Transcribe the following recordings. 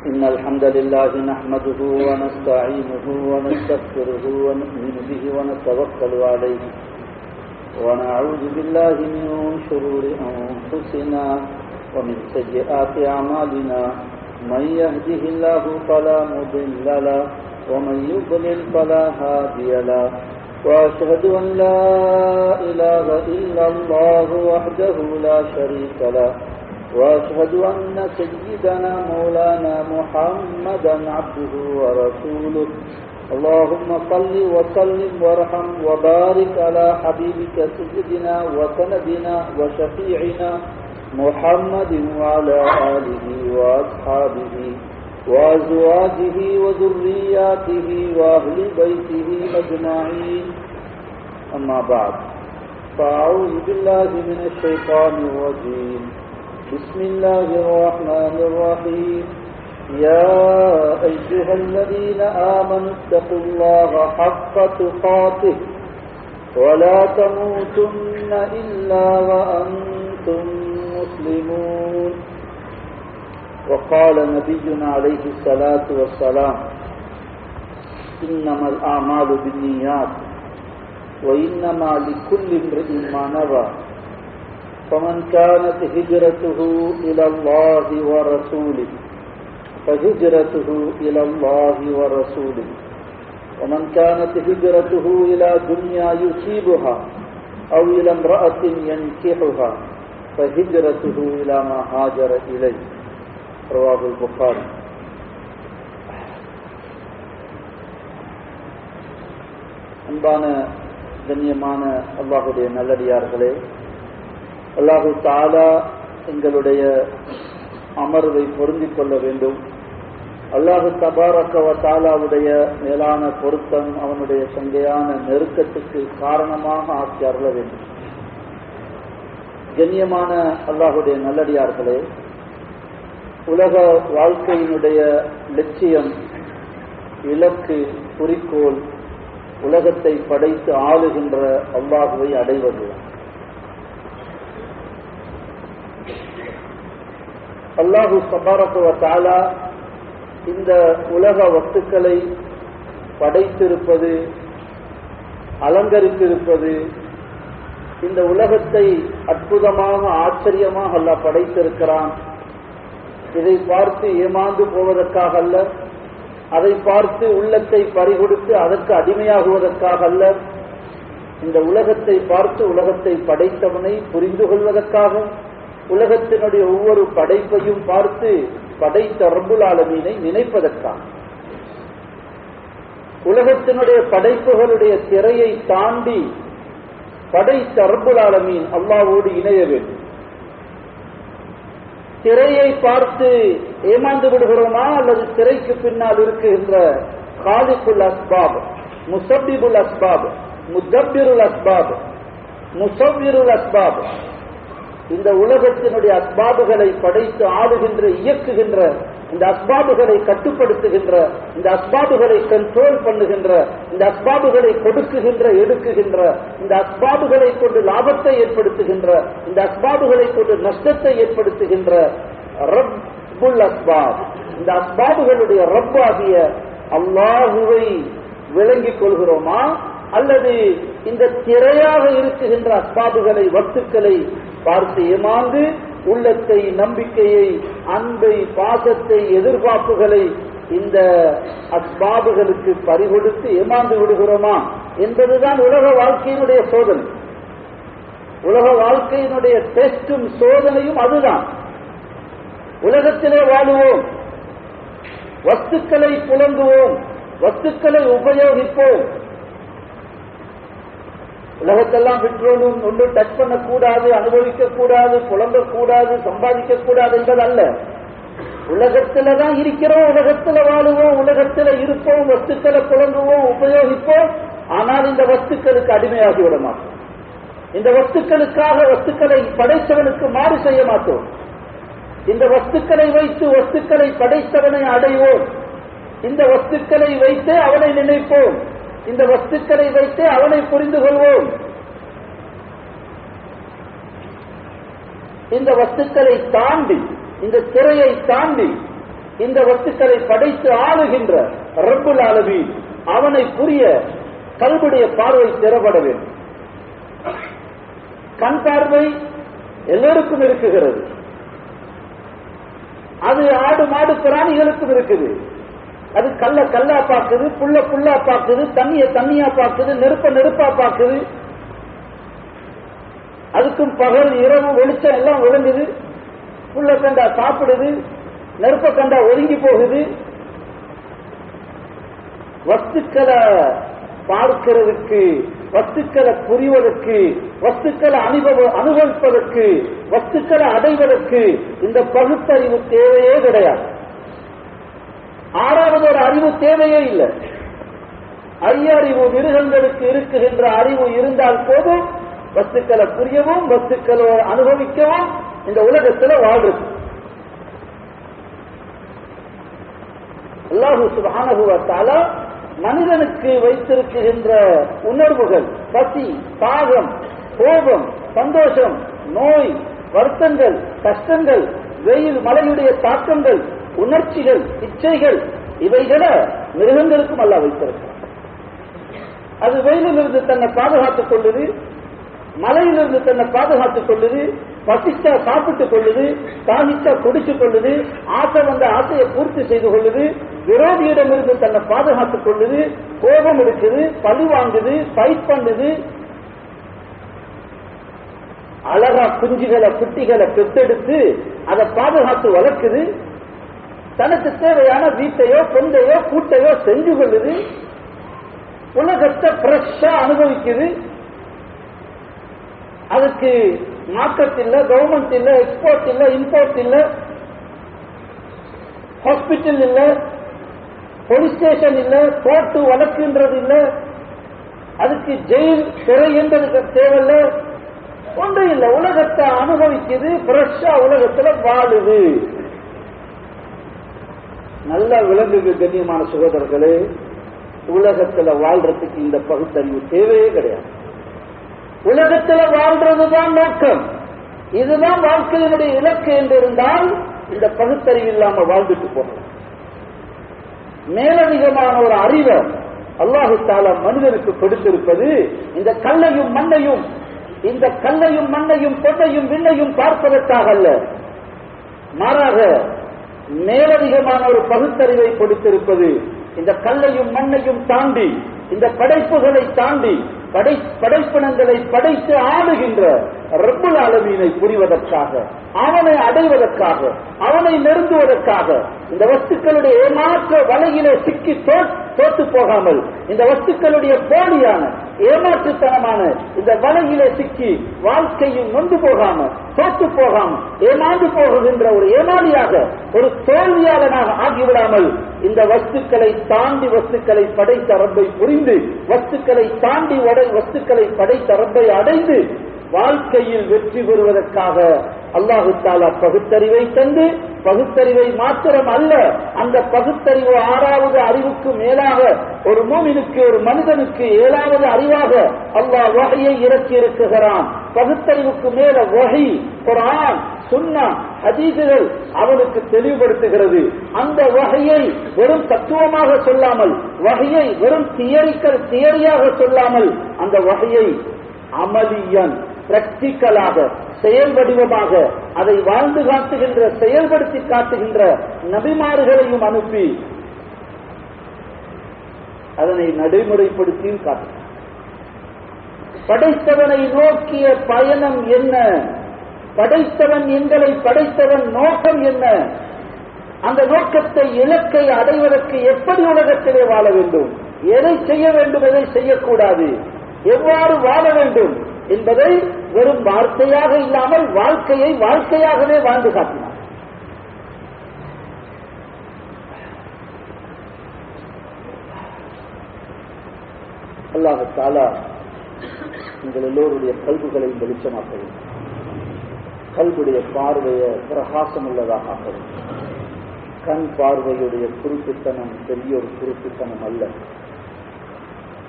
إن الحمد لله نحمده ونستعينه ونستغفره ونؤمن به ونتوكل عليه ونعوذ بالله من شرور أنفسنا ومن سيئات أعمالنا من يهده الله فلا مضل له ومن يضلل فلا هادي له وأشهد أن لا إله إلا الله وحده لا شريك له وأشهد أن سيدنا مولانا محمدا عبده ورسوله اللهم صل وسلم وارحم وبارك على حبيبك سيدنا وسندنا وشفيعنا محمد وعلى آله وأصحابه وأزواجه وذرياته وأهل بيته أجمعين أما بعد فأعوذ بالله من الشيطان الرجيم بسم الله الرحمن الرحيم يا أيها الذين آمنوا اتقوا الله حق تقاته ولا تموتن إلا وأنتم مسلمون وقال نبينا عليه الصلاة والسلام إنما الأعمال بالنيات وإنما لكل امرئ ما نوى فمن كانت هجرته إلى الله ورسوله فهجرته إلى الله ورسوله ومن كانت هجرته إلى دنيا يصيبها أو إلى امرأة ينكحها فهجرته إلى ما هاجر إليه رواه البخاري. அன்பான கண்ணியமான அல்லாஹ்வுடைய நல்லடியார்களே, அல்லாஹு தஆலா எங்களுடைய அமர்வை பொருந்திக் கொள்ள வேண்டும். அல்லாஹு தபாரக வ தஆலாவுடைய மேலான பொருத்தம் அவனுடைய சங்கையான நெருக்கத்துக்கு காரணமாக ஆக்கி அருள வேண்டும். கண்ணியமான அல்லாஹ்வுடைய நல்லடியார்களே, உலக வாழ்க்கையினுடைய லட்சியம், இலக்கு, குறிக்கோள் உலகத்தை படைத்து ஆளுகின்ற அல்லாஹுவை அடைவது. அல்லாஹு தபாரக வ தஆலா இந்த உலக வஸ்துக்களை படைத்திருப்பது, அலங்கரித்திருப்பது, இந்த உலகத்தை அற்புதமாக ஆச்சரியமாக அல்லாஹ் படைத்திருக்கிறான். இதை பார்த்து ஏமாந்து போவதற்காக அல்ல, அதை பார்த்து உள்ளத்தை பறிகொடுத்து அதற்கு அடிமையாகுவதற்காக அல்ல, இந்த உலகத்தை பார்த்து உலகத்தை படைத்தவனை புரிந்து கொள்வதற்காக, உலகத்தினுடைய ஒவ்வொரு படைப்பையும் பார்த்து படைத்த ரப்புல் ஆலமீனை நினைப்பதற்காக, உலகத்தினுடைய படைப்புகளுடைய திரையை தாண்டி படைத்த ரப்புல் ஆலமீன் அல்லாஹ்வோடு இணைய வேண்டும். திரையை பார்த்து ஏமாந்து விடுகிறோமா, அல்லது திரைக்கு பின்னால் இருக்குகின்ற காலிகுல் அஸ்பாப், முசப்பிபுல் அஸ்பாப், முதப்பிருல் அஸ்பாப், முசவ்விருல் அஸ்பாப், இந்த உலகத்தினுடைய அஸ்பாபுகளை படைத்து ஆளுகின்ற, இயக்குகின்ற, இந்த அஸ்பாபுகளை கட்டுப்படுத்துகின்ற, இந்த அஸ்பாபுகளை கண்ட்ரோல் பண்ணுகின்ற, இந்த அஸ்பாபுகளை கொடுக்குகின்ற, எடுக்குகின்ற, இந்த அஸ்பாபுகளை கொண்டு லாபத்தை ஏற்படுத்துகின்ற, இந்த அஸ்பாபுகளை கொண்டு நஷ்டத்தை ஏற்படுத்துகின்ற ரப்புல் அஸ்பாப், இந்த அஸ்பாபுகளுடைய ரப் ஆகிய அல்லாஹுவை விளங்கிக் கொள்கிறோமா, அல்லது இந்த திரையாக இருக்குகின்ற அஸ்பாபுகளை, வஸ்துக்களை பார்த்து ஏமாந்து உள்ளத்தை, நம்பிக்கையை, அன்பை, பாசத்தை, எதிர்பார்ப்புகளை இந்த அஸ்பாபுகளுக்கு பறிகொடுத்து ஏமாந்து விடுகிறோமா என்பதுதான் உலக வாழ்க்கையினுடைய சோதனை. உலக வாழ்க்கையினுடைய டெஸ்டும் சோதனையும் அதுதான். உலகத்திலே வாழுவோம், வஸ்துக்களை புலங்குவோம், வஸ்துக்களை உபயோகிப்போம். உலகத்தெல்லாம் விற்றோனும் ஒன்று டச் பண்ணக்கூடாது, அனுபவிக்க கூடாது, புலங்கக்கூடாது, சம்பாதிக்க கூடாது என்பது அல்ல. உலகத்துல தான் இருக்கிறோம், உலகத்துல வாழுவோம், உலகத்துல இருப்போம், வஸ்துக்களை புலங்குவோம், உபயோகிப்போம். ஆனால் இந்த வஸ்துக்களுக்கு அடிமையாகி விட மாட்டோம். இந்த வஸ்துக்களுக்காக வஸ்துக்களை படைத்தவனுக்கு மாறு செய்ய மாட்டோம். இந்த வஸ்துக்களை வைத்து வஸ்துக்களை படைத்தவனை அடைவோம். இந்த வஸ்துக்களை வைத்து அவனை நினைப்போம். இந்த வஸ்துக்களை வைத்து அவனை புரிந்து கொள்வோம். இந்த வஸ்துக்களை தாண்டி, இந்த திரையை தாண்டி இந்த வஸ்துக்களை படைத்து ஆளுகின்ற ரப்புல் ஆலமீன் அவனை புரிய கல்புடைய பார்வை திறப்பட வேண்டும். கண் பார்வை எல்லோருக்கும் இருக்குகிறது. அது ஆடு மாடு பிராணிகளுக்கும் இருக்குது. அது கல்ல கல்லா பார்க்குது, புல்ல புல்லா பார்க்குது, தண்ணிய தண்ணியா பார்க்குது, நெருப்ப நெருப்பா பார்க்குது. அதுக்கும் பகல் இரவு வெளிச்சம் எல்லாம் விளங்குது. புல்ல கண்டா சாப்பிடுது, நெருப்ப கண்டா ஒதுங்கி போகுது. வஸ்துக்களை பார்க்கிறதுக்கு, வஸ்துக்களை புரிவதற்கு, வஸ்துக்களை அனுபவிப்பதற்கு, வஸ்துக்களை அடைவதற்கு இந்த பகுத்தறிவு தேவையே கிடையாது. ஆறாவது ஒரு அறிவு தேவையே இல்லை. ஐயறிவு மிருகங்களுக்கு இருக்குகின்ற அறிவு இருந்தால் போதும் வஸ்துக்களை புரியவும் வஸ்துக்களை அனுபவிக்கவும் இந்த உலகத்தில் வாழ்றது. அல்லாஹு சுப்ஹானஹு வ தஆலா மனிதனுக்கு வைத்திருக்கின்ற உணர்வுகள், பசி, தாகம், கோபம், சந்தோஷம், நோய், வருத்தங்கள், கஷ்டங்கள், வெயில் மழையுடைய தாக்கங்கள், உணர்ச்சிகள், இச்சைகள், இவைகளை மிருகங்களுக்கும் அல்லாஹ் வைத்திருக்கிறார். அது வெயிலிலிருந்து தன்னை பாதுகாத்துக் கொள்ளுது, மழையிலிருந்து தன்னை பாதுகாத்துக் கொள்ளுது, பசிச்சா சாப்பிட்டுக் கொள்ளுது, தாகிச்சா குடிச்சுக் கொள்ளுது, ஆசை வந்த ஆசையை பூர்த்தி செய்து கொள்ளுது, விரோதியிடமிருந்து தன்னை பாதுகாத்துக் கொள்ளுது, கோபம் இருக்குது, பழி வாங்குது, ஃபைட் பண்ணுது, அழகா குஞ்சுகளை குட்டிகளை பெற்றெடுத்து அதை பாதுகாத்து வளர்க்குது, தனக்கு தேவையான வீட்டையோ பொந்தையோ கூட்டையோ செஞ்சு கொள்ளுது, உலகத்தை ஃப்ரெஷ்ஷா அனுபவிக்குது. அதுக்கு மார்க்கெட் இல்ல, கவர்மெண்ட் இல்ல, எக்ஸ்போர்ட் இல்ல, இம்போர்ட் இல்ல, ஹாஸ்பிட்டல் இல்ல, போலீஸ் ஸ்டேஷன் இல்ல, கோர்ட்டு வழக்குன்றது இல்ல, அதுக்கு ஜெயில் சிறை என்றதுக்கு தேவையில்ல, ஒன்றும் இல்லை. உலகத்தை அனுபவிக்குது, ஃப்ரெஷ்ஷா உலகத்துல வாழுது. நல்லா விளங்குது கண்ணியமான சகோதரர்களே. உலகத்துல வாழ்றதுக்கு இந்த பகுத்தறிவு தேவையே கிடையாது. உலகத்துல வாழ்றதுதான் நோக்கம், இதுதான் வாழ்க்கையினுடைய இலக்கு என்று இருந்தால் இந்த பகுத்தறிவு இல்லாம வாழ்ந்துட்டு போகலாம். மேலதிகமான ஒரு அறிவை அல்லாஹு தஆலா மனிதனுக்கு கொடுத்திருப்பது இந்த கல்லையும் மண்ணையும், இந்த கல்லையும் மண்ணையும் பொன்னையும் விண்ணையும் பார்ப்பதற்காக அல்ல, மாறாக மேலதிகமான ஒரு பகுத்தறிவை கொடுத்திருப்பது இந்த கல்லையும் மண்ணையும் தாண்டி, இந்த படைப்புகளை தாண்டி, படைப்பினங்களை படைத்து ஆளுகின்ற ரப்புல் ஆலமீனை புரிவதற்காக, அவனை அடைவதற்காக, அவனை நெருங்குவதற்காக, இந்த வஸ்துக்களுடைய ஏமாற்ற வலையிலே சிக்கி தோற்று போகாமல், இந்த வஸ்துக்களுடைய போலியான ஏமாற்றுத்தனமான இந்த வலையிலே சிக்கி வாழ்க்கையும் நொந்து போகாம, தோற்று போகாம, ஏமாந்து போகின்ற ஒரு ஏமாளியாக, ஒரு தோல்வியாளனாக ஆகிவிடாமல், இந்த வஸ்துக்களை தாண்டி வஸ்துக்களை படைத்த ரப்பை புரிந்து, வஸ்துக்களை தாண்டி வஸ்துக்களை படைத்த ரப்பை அடைந்து வாழ்க்கையில் வெற்றி பெறுவதற்காக அல்லாஹு தஆலா பகுத்தறிவை தந்து, பகுத்தறிவை மாத்திரம் அல்ல, அந்த பகுத்தறிவு ஆறாவது அறிவுக்கு மேலாக ஒரு மூமினுக்கு, ஒரு மனிதனுக்கு ஏழாவது அறிவாக அல்லாஹ் வஹ்யை இறக்கி இருக்கிறான். பகுத்தறிவுக்கு மேல வஹி, குர்ஆன், சுன்னா, ஹதீஸுகள் அவனுக்கு தெளிவுபடுத்துகிறது. அந்த வஹ்யை வெறும் தத்துவமாக சொல்லாமல், வஹ்யை வெறும் தியரியாக சொல்லாமல், அந்த வஹ்யை அமலியன், பிராக்டிக்கலாக, செயல் வடிவமாக அதை வாழ்ந்து காட்டுகின்ற, செயல்படுத்தி காட்டுகின்ற நபிமார்களையும் அனுப்பி அதனை நடைமுறைப்படுத்தியும் காட்டு. படைத்தவனை நோக்கிய பயணம் என்ன, படைத்தவன் எங்களை படைத்தவன் நோக்கம் என்ன, அந்த நோக்கத்தை, இலக்கை அடைவதற்கு எப்படி உலகத்திலே வாழ வேண்டும், எதை செய்ய வேண்டும், எதை செய்யக்கூடாது, எவ்வாறு வாழ வேண்டும் என்பதை வெறும் வார்த்தையாக இல்லாமல் வாழ்க்கையை வாழ்க்கையாகவே வாழ்ந்து காட்டினார். அல்லாஹ் தஆலா உங்கள் எல்லோருடைய கல்புகளை வெளிச்சமாக்க வேண்டும், கல்புடைய பார்வையை பிரகாசம் உள்ளதாக ஆக்க வேண்டும். கண் பார்வையுடைய குருட்டுத்தனம் பெரிய ஒரு குருட்டுத்தனம் அல்ல,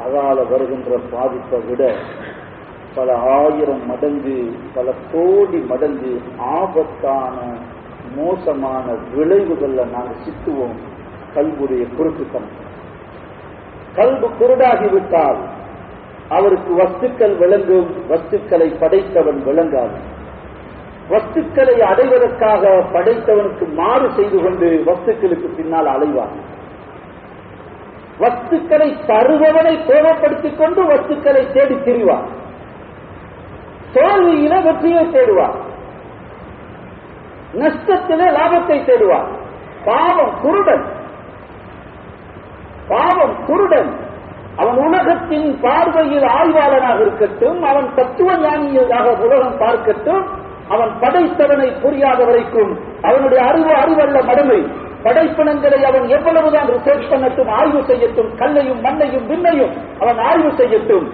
அதால வருகின்ற பாதிப்பை விட பல ஆயிரம் மடங்கு, பல கோடி மடங்கு ஆபத்தான மோசமான விளைவுகள்ல நாங்கள் சித்துவோம். கல்புடைய குருட்டுத்தனம். கல்பு குருடாகிவிட்டால் அவருக்கு வஸ்துக்கள் விளங்கும், வஸ்துக்களை படைத்தவன் விளங்காது. வஸ்துக்களை அடைவதற்காக படைத்தவனுக்கு மாறு செய்து கொண்டு வஸ்துக்களுக்கு பின்னால் அலைவான். வஸ்துக்களை தருபவனை கோபப்படுத்திக் கொண்டு வஸ்துக்களை தேடி திரிவான். தோல்வியில வெற்றியை தேடுவான், நஷ்டத்திலே லாபத்தை தேடுவான். பாவம் குருடன், பாவம் குருடன். அவன் உலகத்தின் பார்வையில் ஆய்வாளனாக இருக்கட்டும், அவன் தத்துவ ஞானியாக உலகம் பார்க்கட்டும், அவன் படைத்தவனை புரியாத வரைக்கும் அவனுடைய அறிவல்ல மடமை. படைப்பினங்களை அவன் எவ்வளவுதான் ரிசர்ச் பண்ணட்டும், ஆய்வு செய்யட்டும், கல்லையும் மண்ணையும் விண்ணையும் அவன் ஆய்வு செய்யட்டும்,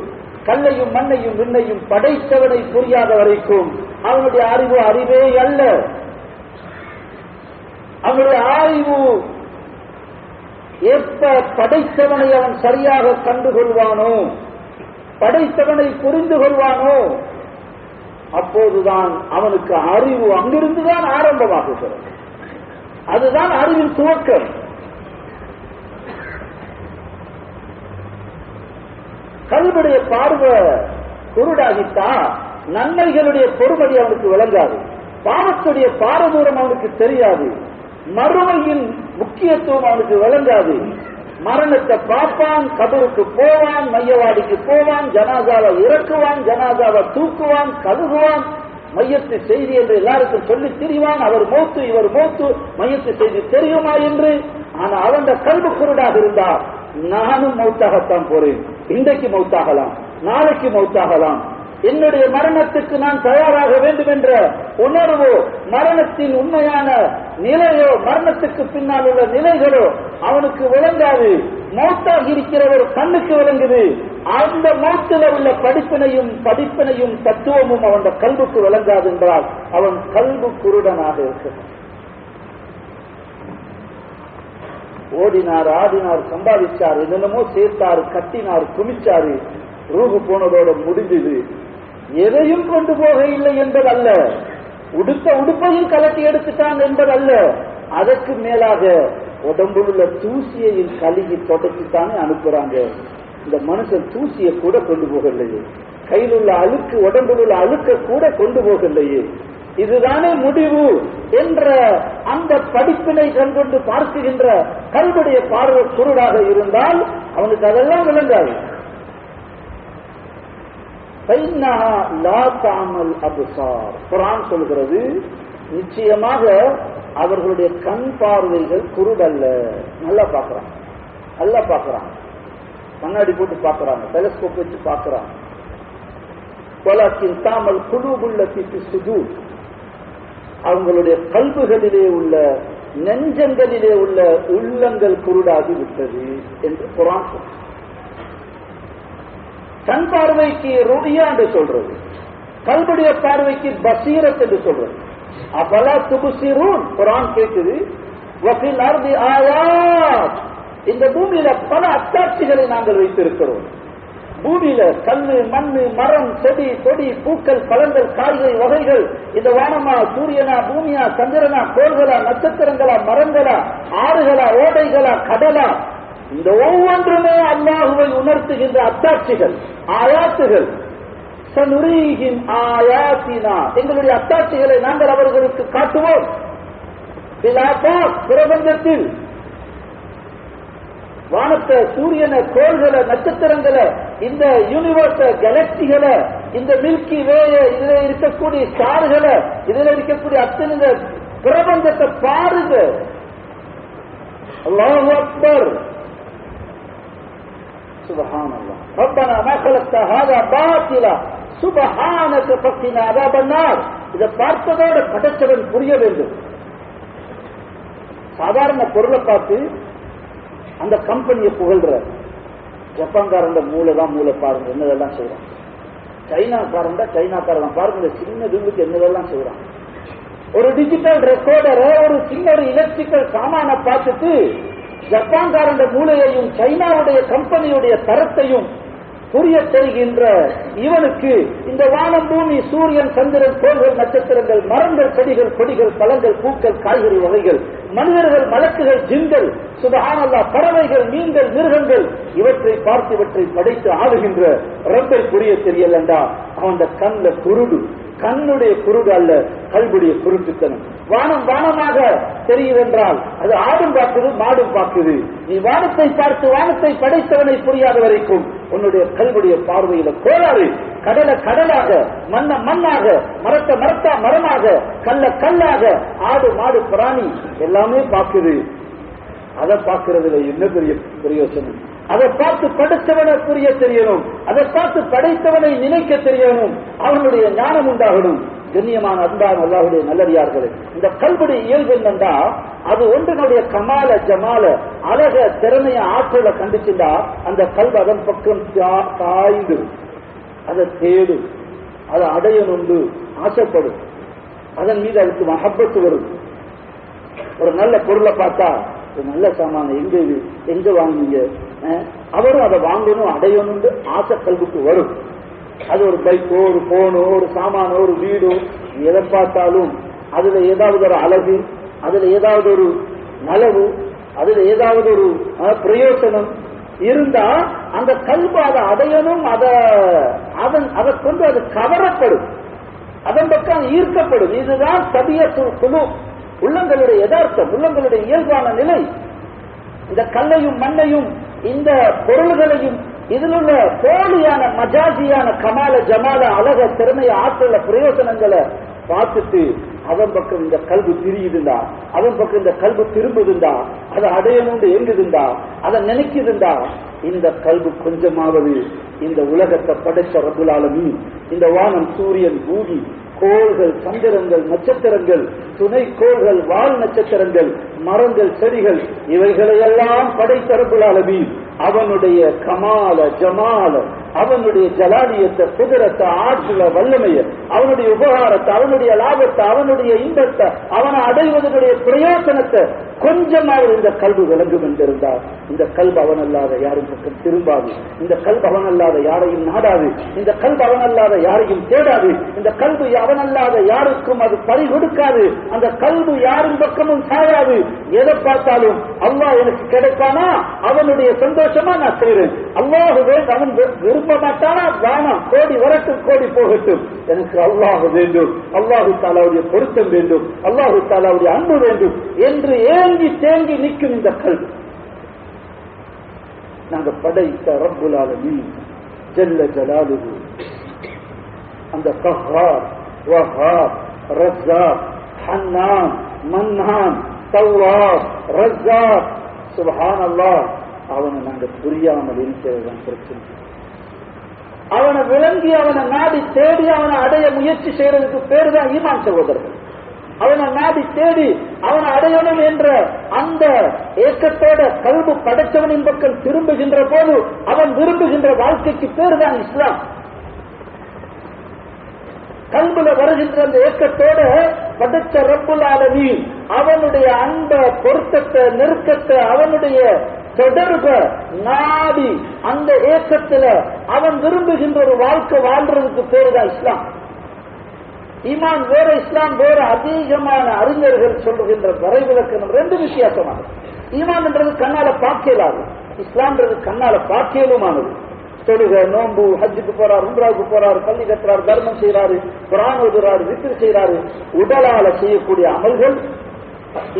கல்லையும் மண்ணையும் விண்ணையும் படைத்தவனை புரியாத வரைக்கும் அவனுடைய அறிவே அல்ல. அவனுடைய ஆய்வு எப்ப படைத்தவனை அவன் சரியாக கண்டுகொள்வானோ, படைத்தவனை புரிந்து கொள்வானோ, அப்போதுதான் அவனுக்கு அறிவு அங்கிருந்துதான் ஆரம்பமாகுகிறது. அதுதான் அறிவின் துவக்கம். கல்விடைய பார்வை குருடாகித்தா நன்மைகளுடைய பொறுமதி அவனுக்கு விளங்காது, பாவத்துடைய பாரதூரம் அவனுக்கு தெரியாது, மறுமையின் முக்கியத்துவம் அவனுக்கு விளங்காது. மரணத்தை பார்ப்பான், கபருக்கு போவான், மையவாடிக்கு போவான், ஜனாதாவை இறக்குவான், ஜனாதாவை தூக்குவான், கழுகுவான், மையத்து செய்தி என்று எல்லாருக்கும் சொல்லி திரிவான். அவர் மௌத்து, இவர் மௌத்து, மையத்து செய்தி தெரியுமா என்று. ஆனா அவன் கல்வி குருடாக இருந்தா, நானும் மௌத்தாகத்தான் போறேன், இன்றைக்கு மௌத்தாகலாம், நாளைக்கு மௌத்தாகலாம், என்னுடைய மரணத்துக்கு நான் தயாராக வேண்டும் என்ற உணர்வோ, மரணத்தின் உண்மையான நிலையோ, மரணத்துக்கு பின்னால் உள்ள நிலைகளோ அவனுக்கு விளங்காது. மௌத்தாகி இருக்கிறவர் கண்ணுக்கு விளங்குது. அந்த மௌத்தில் உள்ள படிப்பினையும் தத்துவமும் அவன் கல்வுக்கு விளங்காது என்றால் அவன் கல்வு குருடனாக இருக்கிறான். ஓடினார், ஆடினார், சம்பாதிச்சார், என்னென்னமோ சேர்த்தார், கட்டினார், குமிச்சாரு, ரூபு போனதோட முடிஞ்சது. எதையும் கொண்டு போக இல்லை என்பதல்ல, உடுத்த உடுப்பையும் கலட்டி எடுத்துட்டான் என்பதல்ல, அதற்கு மேலாக உடம்புல உள்ள தூசியையும் கழுகி தொடச்சித்தானே அனுப்புறாங்க. இந்த மனுஷன் தூசியை கூட கொண்டு போகலையே, கையில் உள்ள அழுக்கு, உடம்புல உள்ள அழுக்க கூட கொண்டு போகலையே, இதுதானே முடிவு என்ற அந்த படிப்பினை கண்கொண்டு பார்க்குகின்ற கல்விடைய பார்வை குருடாக இருந்தால் அவனுக்கு அதெல்லாம் விளங்காது. குர்ஆன் சொல்கிறது, நிச்சயமாக அவர்களுடைய கண் பார்வைகள் குருடல்ல. நல்லா பார்க்கறான், நல்லா பார்க்கறான், கண்ணாடி போட்டு பார்க்கறாங்க, டெலிஸ்கோப் வச்சு பார்க்கறாங்க. வலக்கின் தாமல் குலூபுல்லதி ஃபி சுதூர், அவங்களுடைய கல்புகளிலே உள்ள, நெஞ்சங்களிலே உள்ள உள்ளங்கள் குருடாகி விட்டது என்று குர்ஆன் சொல்றது. கண் பார்வைக்கு ருடியா என்று சொல்றது, கல்புடைய பார்வைக்கு பசீரத் என்று சொல்றது. அபலா துபுசிரூன் குர்ஆன் கேட்குது. வஃபில் அர்தி ஆயாத், இந்த பூமியில பல அத்தாட்சிகளை நாங்கள் வைத்திருக்கிறோம். பூமியில கல்லு, மண்ணு, மரம், செடி, கொடி, பூக்கள், பழங்கள், காய்கறி வகைகள், இந்த வானமா, சூரியனா, பூமியா, சந்திரனா, கோள்களா, நட்சத்திரங்களா, மரங்களா, ஆறுகளா, ஓடைகளா, கடலா, இந்த ஒவ்வொன்றுமே அல்லாஹுவை உணர்த்துகின்ற அத்தாட்சிகள், ஆயாத்துகள். சனுரீஹிம் ஆயாத்தினா, எங்களுடைய அத்தாட்சிகளை நாங்கள் அவர்களுக்கு காட்டுவோம். பிரபஞ்சத்தில் வானத்தை, சூரியனை, கோள்களை, நட்சத்திரங்களை, இந்த யூனிவர்ஸ, கேலக்சிகளை, இந்த மில்கி வேய, இதுல இருக்கக்கூடிய ஸ்டார்களை, இதுல இருக்கக்கூடிய அத்தனை பிரபஞ்சத்தை பாருங்க. அல்லாஹு அக்பர், சுப்ஹானல்லாஹ், ரப்பனா மா خلقت هذا باطلا சுப்ஹானக ஃபக்கினா அஸாபன்னார். இதை பார்த்ததோட படைச்சவன் புரிய வேண்டும். சாதாரண பொருளை பார்த்து அந்த கம்பெனியை புகழ்ற ஜப்பான்காரன் மூளைதான் மூளை பாருங்க என்னதெல்லாம் செய்யறான், சைனாக்காரன் பாருங்க சின்ன துண்டுக்கு என்னதெல்லாம் செய்யறான். ஒரு டிஜிட்டல் ரெக்கார்டரை, ஒரு சின்ன எலக்ட்ரிக்கல் சாமான பார்த்துட்டு ஜப்பான்காரன் மூளையையும் சைனாவுடைய கம்பெனியுடைய தரத்தையும் புரிய தெரிகின்ற இவனுக்கு இந்த வானம், பூமி, சூரியன், சந்திரன், கோள்கள், நட்சத்திரங்கள், மரங்கள், செடிகள், கொடிகள், பழங்கள், பூக்கள், காய்கறி வகைகள், மனிதர்கள், மலக்குகள், ஜின்கள், சுப்ஹானல்லாஹ், பறவைகள், மீன்கள், மிருகங்கள், இவற்றை பார்த்து இவற்றை படைத்து ஆளுகின்ற ரப்பை புரிய தெரியலண்டா அவன் கண்ணுல குருடு. கண்ணுடைய குருடு அல்ல, கல்புடைய குருட்டுத்தனம். வானம் வானமாக தெரியுதென்றால் அது ஆடும் பார்க்குது, மாடும் பார்க்குது. நீ வானத்தை பார்த்து வானத்தை படைத்தவனை புரியாத வரைக்கும் உன்னுடைய கல்புடைய பார்வையில கோளாறு. கடலை கடலாக, மண்ண மண்ணாக, மரத்தை மரத்தா மரமாக, கல்ல கல்லாக, ஆடு மாடு பிராணி எல்லாமே பார்க்குது. அதை பார்க்கறதுல என்ன பெரிய பிரயோசனம்? அதை பார்த்து படைத்தவனை புரிய தெரியணும், அதை பார்த்து படைத்தவனை நினைக்க தெரியணும், அவனுடைய ஞானம் உண்டாகணும். கண்ணியமான அன்பான அல்லாஹ்வுடைய நல்லடியார்களே, இந்த கல்புடைய இயல்பு என்னண்டா அது ஒன்றினுடைய கமால ஜமால அழக திறமைய ஆற்றலை கண்டுச்சுண்டா அந்த கல்வி அதன் பக்கம் காய்ந்து அதை தேடும், அதை அடையணுண்டு ஆசைப்படும், அதன் மீது அதுக்கு மஹப்பத்து வரும். ஒரு நல்ல பொருளை பார்த்தா நல்ல சாமான எங்க வாங்குவீங்க, அவரும் அதை வாங்கணும் அடையணும்னு ஆசை கல்விக்கு வரும். அது ஒரு பைக்கோ, ஒரு போனோ, ஒரு சாமானோ, ஒரு வீடோ, எதை பார்த்தாலும் அதுல ஏதாவது ஒரு அழகு, அதுல ஏதாவது ஒரு நலவு, அதுல ஏதாவது ஒரு பிரயோசனம் இருந்தா அந்த கல்வி அதை அடையணும், அதை கொண்டு அது கவரப்படும், அதன் பக்கம் ஈர்க்கப்படும். இதுதான் தபியத்துல் குலூப், உள்ளங்களுடைய யதார்த்தம், உள்ளங்களுடைய இயல்பான நிலை. இந்த கல்லையும் மண்ணையும் இந்த பொருள்களையும் இதில் உள்ள போலியான மஜாஜியான கமால ஜமால அழக திறமைய ஆற்றல பிரயோசனங்களை பார்த்துட்டு அதன் பக்கம் இந்த கல்வி திரியுதுண்டா, அதன் பக்கம் இந்த கல்வி திரும்புதுண்டா, அதை அடையணும்னு எங்குதுண்டா, அதை நினைக்குதுண்டா, இந்த கல்வி கொஞ்சமாவது இந்த உலகத்தை படைச்ச ரப்புல் ஆலமீன், இந்த வானம், சூரியன், பூமி, கோள்கள், சந்திரங்கள், நட்சத்திரங்கள், துணை கோள்கள், வால் நட்சத்திரங்கள், மரங்கள், செடிகள், இவைகளையெல்லாம் படைத்த ரப்புல் ஆலமீன் அவனுடைய கமால ஜமால, அவனுடைய ஜலாலியத்தை, குதிரத்தை, ஆற்றல, வல்லமைய, அவனுடைய உபகாரத்தை, அவனுடைய லாபத்தை, அவனுடைய இன்பத்தை, அவனை அடைவதனுடைய பிரயோசனத்தை கொஞ்சமாவது இந்த கல்வி விளங்கும் என்றிருந்தார் இந்த கல்வி அவன் அல்லாத யாரும் பக்கம் திரும்பாது, இந்த கல்வி அவன் அல்லாத யாரையும் நாடாது, இந்த கல்வி அவன் அல்லாத யாரையும் தேடாது, இந்த கல்வி அவன் அல்லாத யாருக்கும் அது பறி கொடுக்காது, அந்த கல்வி யாரும் பக்கமும் சாயாது. எதை பார்த்தாலும் அல்லாஹ் எனக்கு கிடைப்பானா அவனுடைய சந்தோஷமா நான் செய்றேன், அல்லாஹ் அவன் விரும்ப மாட்டானா வானம் கோடி வரட்டும் கோடி போகட்டும், எனக்கு அல்லாஹ் வேண்டும், அல்லாஹு தாலாவுடைய பொருத்தம் வேண்டும், அல்லாஹு தாலாவுடைய அன்பு வேண்டும் என்று ஏங்கி தேங்கி நிற்கும் இந்த கல்வி. நாங்க படைத்த ரப்புல் ஆலமீன் ஜல்ல ஜலாலுஹு, அந்த கஹ்ஹார், வஹ்ஹாப், ரஸாக், ஹன்னான், மன்னான், தவ்வாப், ரஸாக், சுப்ஹானல்லாஹ், அவனை நாங்க புரியாமல் இருக்கிறதான் பிரச்சனை. அவனை விளங்கி அவனை நாடி தேடி அவனை அடைய முயற்சி செய்யறதுக்கு பேரு தான் ஈமான் சகோதரர்கள். அவனை நாடி தேடி அவனை அடையணும் என்ற அந்த ஏக்கத்தோட கல்வி படைச்சவனின் பக்கம் திரும்புகின்ற போது அவன் விரும்புகின்ற வாழ்க்கைக்கு பேரு தான் இஸ்லாம். கல்வில வருகின்ற அந்த ஏக்கத்தோட படைச்ச ரப்புல் ஆலமீன் அவனுடைய அன்ப, பொருத்தத்தை, நெருக்கத்தை, அவனுடைய தொடர்ப நாடி அந்த ஏக்கத்துல அவன் விரும்புகின்ற ஒரு வாழ்க்கை வாழ்றதுக்கு பேருதான் இஸ்லாம். ஈமான் வேற, இஸ்லாம் வேற. அதிகமான அறிஞர்கள் சொல்லுகின்ற வரைவிலக்கணம் ரெண்டு வித்தியாசமானது. ஈமான்ன்றது கண்ணால பார்க்கலாது, இஸ்லாம்ன்றது கண்ணால பார்க்கலுமானது. தொழுக, நோன்பு, ஹஜ்ஜுக்கு போறாரு, உம்ராவுக்கு போறாரு, பள்ளி கட்டுறாரு, தர்மம் செய்யறாரு, குர்ஆன் ஓதுறாரு, விக்ர் செய்யறாரு, உடலால செய்யக்கூடிய அமல்கள்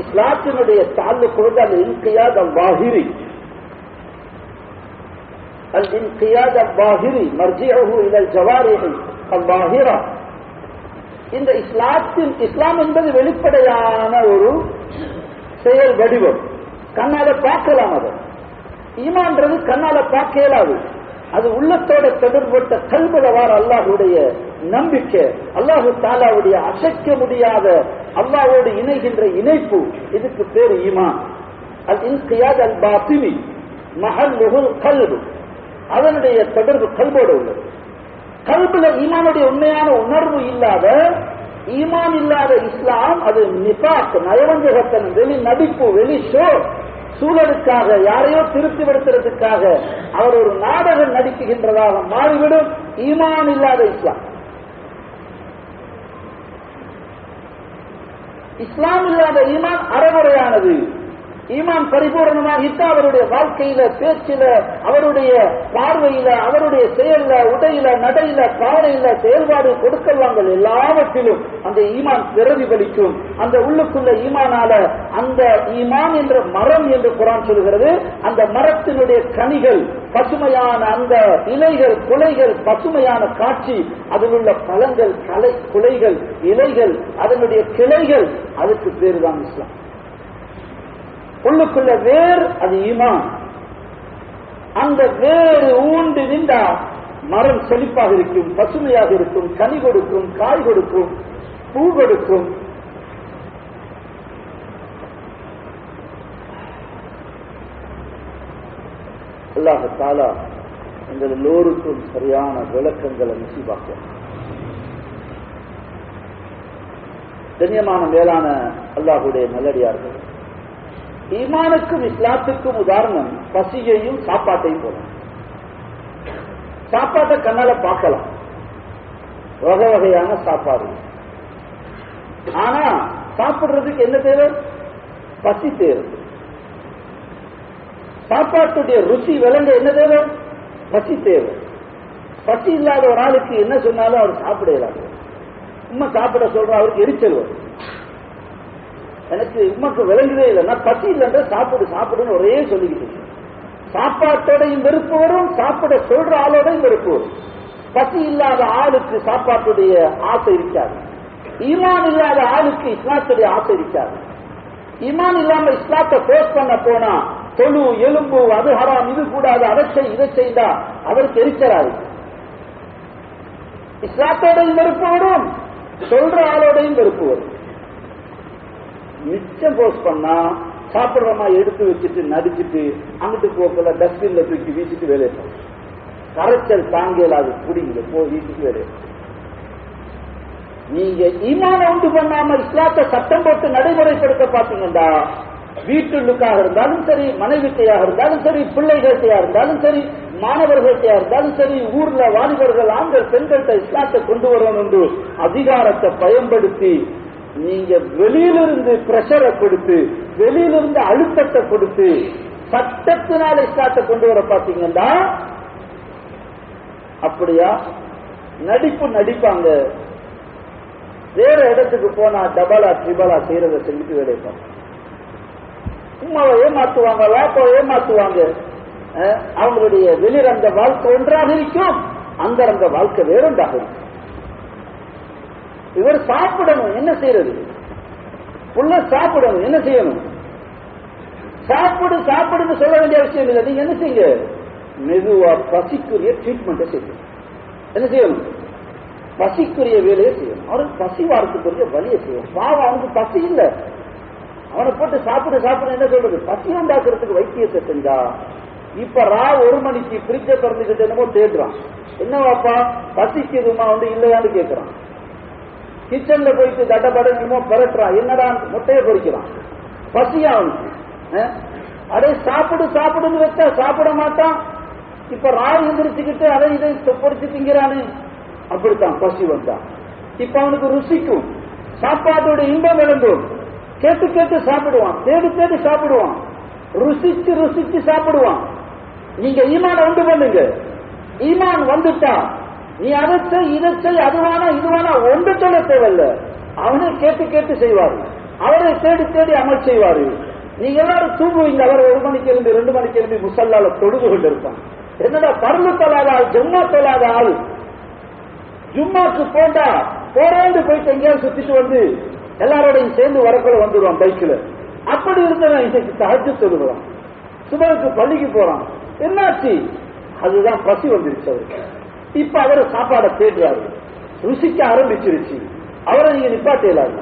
இஸ்லாத்தினுடைய தாலுக்கு வந்து அல் இன்கியாத் அல் வாஹிரி, அல் இன்கியாத் அல் வாஹிரி மர்ஜிஉஹு இலல் ஜவாரிஹி அல் வாஹிரா. இந்த இஸ்லாம் என்பது வெளிப்படையான ஒரு செயல் வடிவம், கண்ணால பார்க்கலாம். அது ஈமான்றது கண்ணால பார்க்க இயலாது, அது உள்ளத்தோட தொடர்பட்ட கல்புலவார் அல்லாஹுடைய நம்பிக்கை, அல்லாஹு தாலாவுடைய அசைக்க முடியாத அல்லாஹோடு இணைகின்ற இணைப்பு, இதுக்கு பேரு ஈமான். அல் இன்கியாத் அல் பாத்தினி மஹல்லுல் கல்பு, அதனுடைய தொடர்பு கல்போடு உள்ளது. கல்புல ஈமானுடைய உண்மையான உணர்வு இல்லாத, ஈமான் இல்லாத இஸ்லாம் அது நிஃபாக், நயவஞ்சகத்தனம், வெளி நடிப்பு, வெளி ஷோ, சூழலுக்காக யாரையோ திருப்தி படுத்துறதுக்காக அவர் ஒரு நாடகம் நடிக்கின்றதாக மாறிவிடும். ஈமான் இல்லாத இஸ்லாம். இஸ்லாம் இல்லாத ஈமான் அறமுறையானது. ஈமான் பரிபூர்ணமாகிட்டு அவருடைய வாழ்க்கையில, பேச்சில, அவருடைய பார்வையில, அவருடைய செயல்ல, உடையில, நடையில, பாவனையில, செயல்பாடு, கொடுக்கல் வாங்கல் எல்லாவற்றிலும் அந்த ஈமான் பிரதிபலிக்கும். அந்த உள்ளுக்குள்ள ஈமானால அந்த ஈமான் என்ற மரம் என்று குர்ஆன் சொல்கிறது. அந்த மரத்தினுடைய கனிகள், பசுமையான அந்த இலைகள், குலைகள், பசுமையான காட்சி, அதில் உள்ள பழங்கள், குலைகள், இலைகள், அதனுடைய கிளைகள், அதுக்கு பேரு தான் இஸ்லாம். உள்ளுக்குள்ள வேர் அது ஈமான். அந்த வேறு ஊண்டு நின்றா மரம் செழிப்பாக இருக்கும், பசுமையாக இருக்கும், கனி கொடுக்கும், காய் கொடுக்கும், பூ கொடுக்கும். அல்லாஹ் தஆலா எங்கள் எல்லோருக்கும் சரியான விளக்கங்களை நசீபாக்கும். கண்ணியமான மேலான அல்லாஹ்வுடைய நல்லடியார்கள், ஈமானுக்கும் இஸ்லாத்துக்கும் உதாரணம் பசியையும் சாப்பாட்டையும் போல. சாப்பாட்டை கண்ணால பார்க்கலாம், வகை வகையான சாப்பாடு. ஆனா சாப்பிடுறதுக்கு என்ன தேவை? பசி தேவை. சாப்பாட்டுடைய ருசி விளங்க என்ன தேவை? பசி தேவை. பசி இல்லாத ஒரு ஆளுக்கு என்ன சொன்னாலும் அவர் சாப்பிட இயலாது. உண்மை சாப்பிட சொல்ற அவருக்கு எரிச்சல் வரும். எனக்கு உமக்கு விளங்குதே இல்லை, நான் பசி இல்லைன்ற சாப்பிடுன்னு ஒரே சொல்லிக்கிட்டு. சாப்பாட்டோடையும் வெறுப்பு வரும், சாப்பிட சொல்ற ஆளோடையும் வெறுப்பு வரும். பசி இல்லாத ஆளுக்கு சாப்பாட்டுடைய ஆசை இருக்காது. ஈமான் இல்லாத ஆளுக்கு இஸ்லாத்துடைய ஆசை இருக்காது. ஈமான் இல்லாம இஸ்லாத்தை போஸ்ட் பண்ண போனா தொழு, எலும்பு, அது ஹராம், இது கூடாது, அதை செய், இதை செய்தா அவருக்கு எரிச்சலாது. இஸ்லாத்தோடையும் வெறுப்பு வரும், சொல்ற ஆளோடையும் வெறுப்பு வரும். மிச்சம் போஸ்ட் பண்ணா சாப்பிடுறமா எடுத்து வச்சுட்டு நடிச்சுட்டு அங்கிட்டு போக்கல டஸ்ட்பின்ல தூக்கி வீசிட்டு வேலையை போகும். கரைச்சல் தாங்கலாது, குடிங்க போய் வீட்டுக்கு வேலையை. நீங்க ஈமான உண்டு பண்ணாம இஸ்லாத்தை சட்டம் போட்டு நடைமுறைப்படுத்த பாத்தீங்கன்னா, வீட்டுக்காக இருந்தாலும் சரி, மனைவிட்டையாக இருந்தாலும் சரி, பிள்ளைகள்கிட்டையா இருந்தாலும் சரி, மாணவர்கள்கிட்டையா இருந்தாலும் சரி, ஊர்ல வாலிபர்கள், ஆண்கள், பெண்கள்கிட்ட இஸ்லாத்தை கொண்டு வரணும் என்று அதிகாரத்தை பயன்படுத்தி நீங்க வெளியிலிருந்து பிரஷரை கொடுத்து, வெளியிலிருந்து அழுத்தத்தை கொடுத்து சட்டத்தினால இஸ்லாத்தை கொண்டு வர பாத்தீங்கன்னா, அப்படியா நடிப்பாங்க. வேற இடத்துக்கு போனா டபலா ட்ரிபலா செய்யறதை செஞ்சுட்டு வேலைப்பாங்க. உமாவை ஏமாத்துவாங்க, வாப்பாவை ஏமாத்துவாங்க. அவங்களுடைய வெளிரங்க வாழ்க்கை ஒன்றாக இருக்கும், அந்த வாழ்க்கை வேறொன்றாக இருக்கும். இவர் சாப்பிடணும், என்ன செய்யறது? உள்ள சாப்பிடணும், என்ன செய்யணும்? சாப்பிடுன்னு சொல்ல வேண்டிய அவசியம் இல்லை. நீங்க என்ன செய்யுங்க? மெதுவா பசிக்குரிய ட்ரீட்மெண்ட்டை செய்யணும். என்ன செய்யணும்? பசிக்குரிய வேலையை செய்யணும். அவருக்கு பசி வாரத்துக்குரிய வழியை செய்யணும். பாவம், அவனுக்கு பசி இல்லை, அவனை போட்டு சாப்பிடு என்ன சொல்றது? பசி உண்டாக்குறதுக்கு வைத்தியத்தை செஞ்சா. இப்ப 1 மணிக்கு பிரிட்ஜை திறந்துகிட்டு என்னமோ தேடுறான். என்னவாப்பா பசிக்குதுமா வந்து இல்லையான்னு கேட்கிறான். கிச்சன்ல போயிட்டு தட்டப்படணுமோ பரட்டுறான். என்னடா முட்டையை பொறிக்கிறான். பசியா அவனுக்கு. அதே சாப்பிடுன்னு வச்சா சாப்பிட மாட்டான். இப்ப எந்திரிச்சுக்கிட்டு அதை இதை பொறிச்சு திங்கிறானு. அப்படித்தான் பசி வந்தான். இப்ப அவனுக்கு ருசிக்கும், சாப்பாட்டோட இன்பம் விளங்கும். கேட்டு சாப்பிடுவான், தேடி சாப்பிடுவான், ருசிச்சு சாப்பிடுவான். நீங்க ஈமான உண்டு பண்ணுங்க. ஈமான் வந்துட்டா நீ அதை செய், இதை செய், அதுவானா இதுவானா ஒன்று சொல்ல தேவையில்ல. அவனே கேட்டு செய்வாரு, அவரை தேடி அமல் செய்வாரு. நீங்க எல்லாரும் தூங்குவீங்க. அவர் 1 மணிக்கு எழுந்து 2 மணிக்கு எழுந்து முசல்லால தொழுது கொண்டு இருப்பான். என்னடா பர்லு தொழாத ஆள், ஜும்மா தொழாத ஆள். ஜும்மாக்கு போட்டா போறேன்னு போயிட்டு எங்கேயாவது சுத்திட்டு வந்து எல்லாரோடையும் சேர்ந்து வரக்குள்ள வந்துடுவான் பைக்கில். அப்படி இருந்தவன் இன்னைக்கு தஹஜ்ஜுத் தொழுகிறான், சுபஹுக்கு பள்ளிக்கு போறான். என்னாச்சு? அதுதான் பசி வந்துருச்சு அவருக்கு. இப்ப அவரு சாப்பாடை தேடுறாரு, ருசிக்க ஆரம்பிச்சிருச்சு. அவரை நீங்க நிப்பாட்டலாது,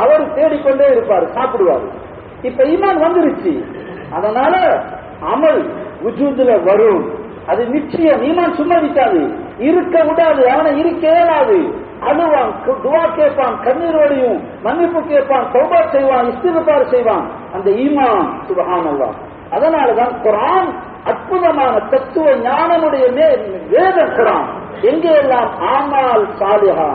அவரு தேடிக்கொண்டே இருப்பாரு, சாப்பிடுவாரு. இப்ப ஈமான் வந்துருச்சு. அதனால அமல் உஜூதுல வரும். அது நிச்சயம். ஈமான் சும்மா இருக்காது, இருக்க விடாது. அவனை இருக்க இயலாது. அழுவான், துவா கேட்பான், கண்ணீரோடையும் மன்னிப்பு கேட்பான், தௌபா செய்வான், இஸ்திக்பார் செய்வான். அந்த ஈமான் சுப்ஹானல்லாஹ். அதனாலதான் குர்ஆன் அற்புதமான தத்துவ ஞானமுடைய வேத குர்ஆன் எங்கெல்லாம் ஆமால் சாலிஹா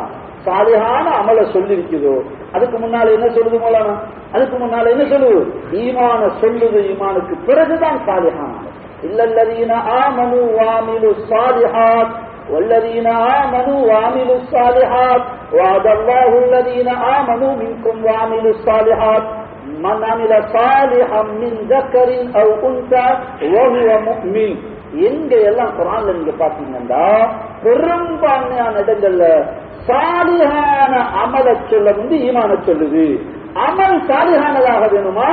சாலிஹான அமல சொல்லிருக்குதோ அதுக்கு முன்னால என்ன சொல்லுது மௌலானா? அதுக்கு முன்னால என்ன சொல்லுது? ஈமான சொல்லுது. ஈமானுக்கு பிறகுதான் சாலிஹான இல்லல்லதீன ஆமனு வஅமிலு ஸாலிஹாத் والذين آمنوا وعملوا الصالحات وعد الله الذين آمنوا منكم وعملوا الصالحات من عمل صالحا من ذكر أو أنثى وهو مؤمن. எங்க எல்லாம் குர்ஆன்ல நீங்க பாத்தீங்கன்னா பெரும்பான்மையான இடங்கள்ல சாலிஹான அமல சொல்ல ஈமான சொல்லுது. அமல் சாலிஹானதாக வேணுமா?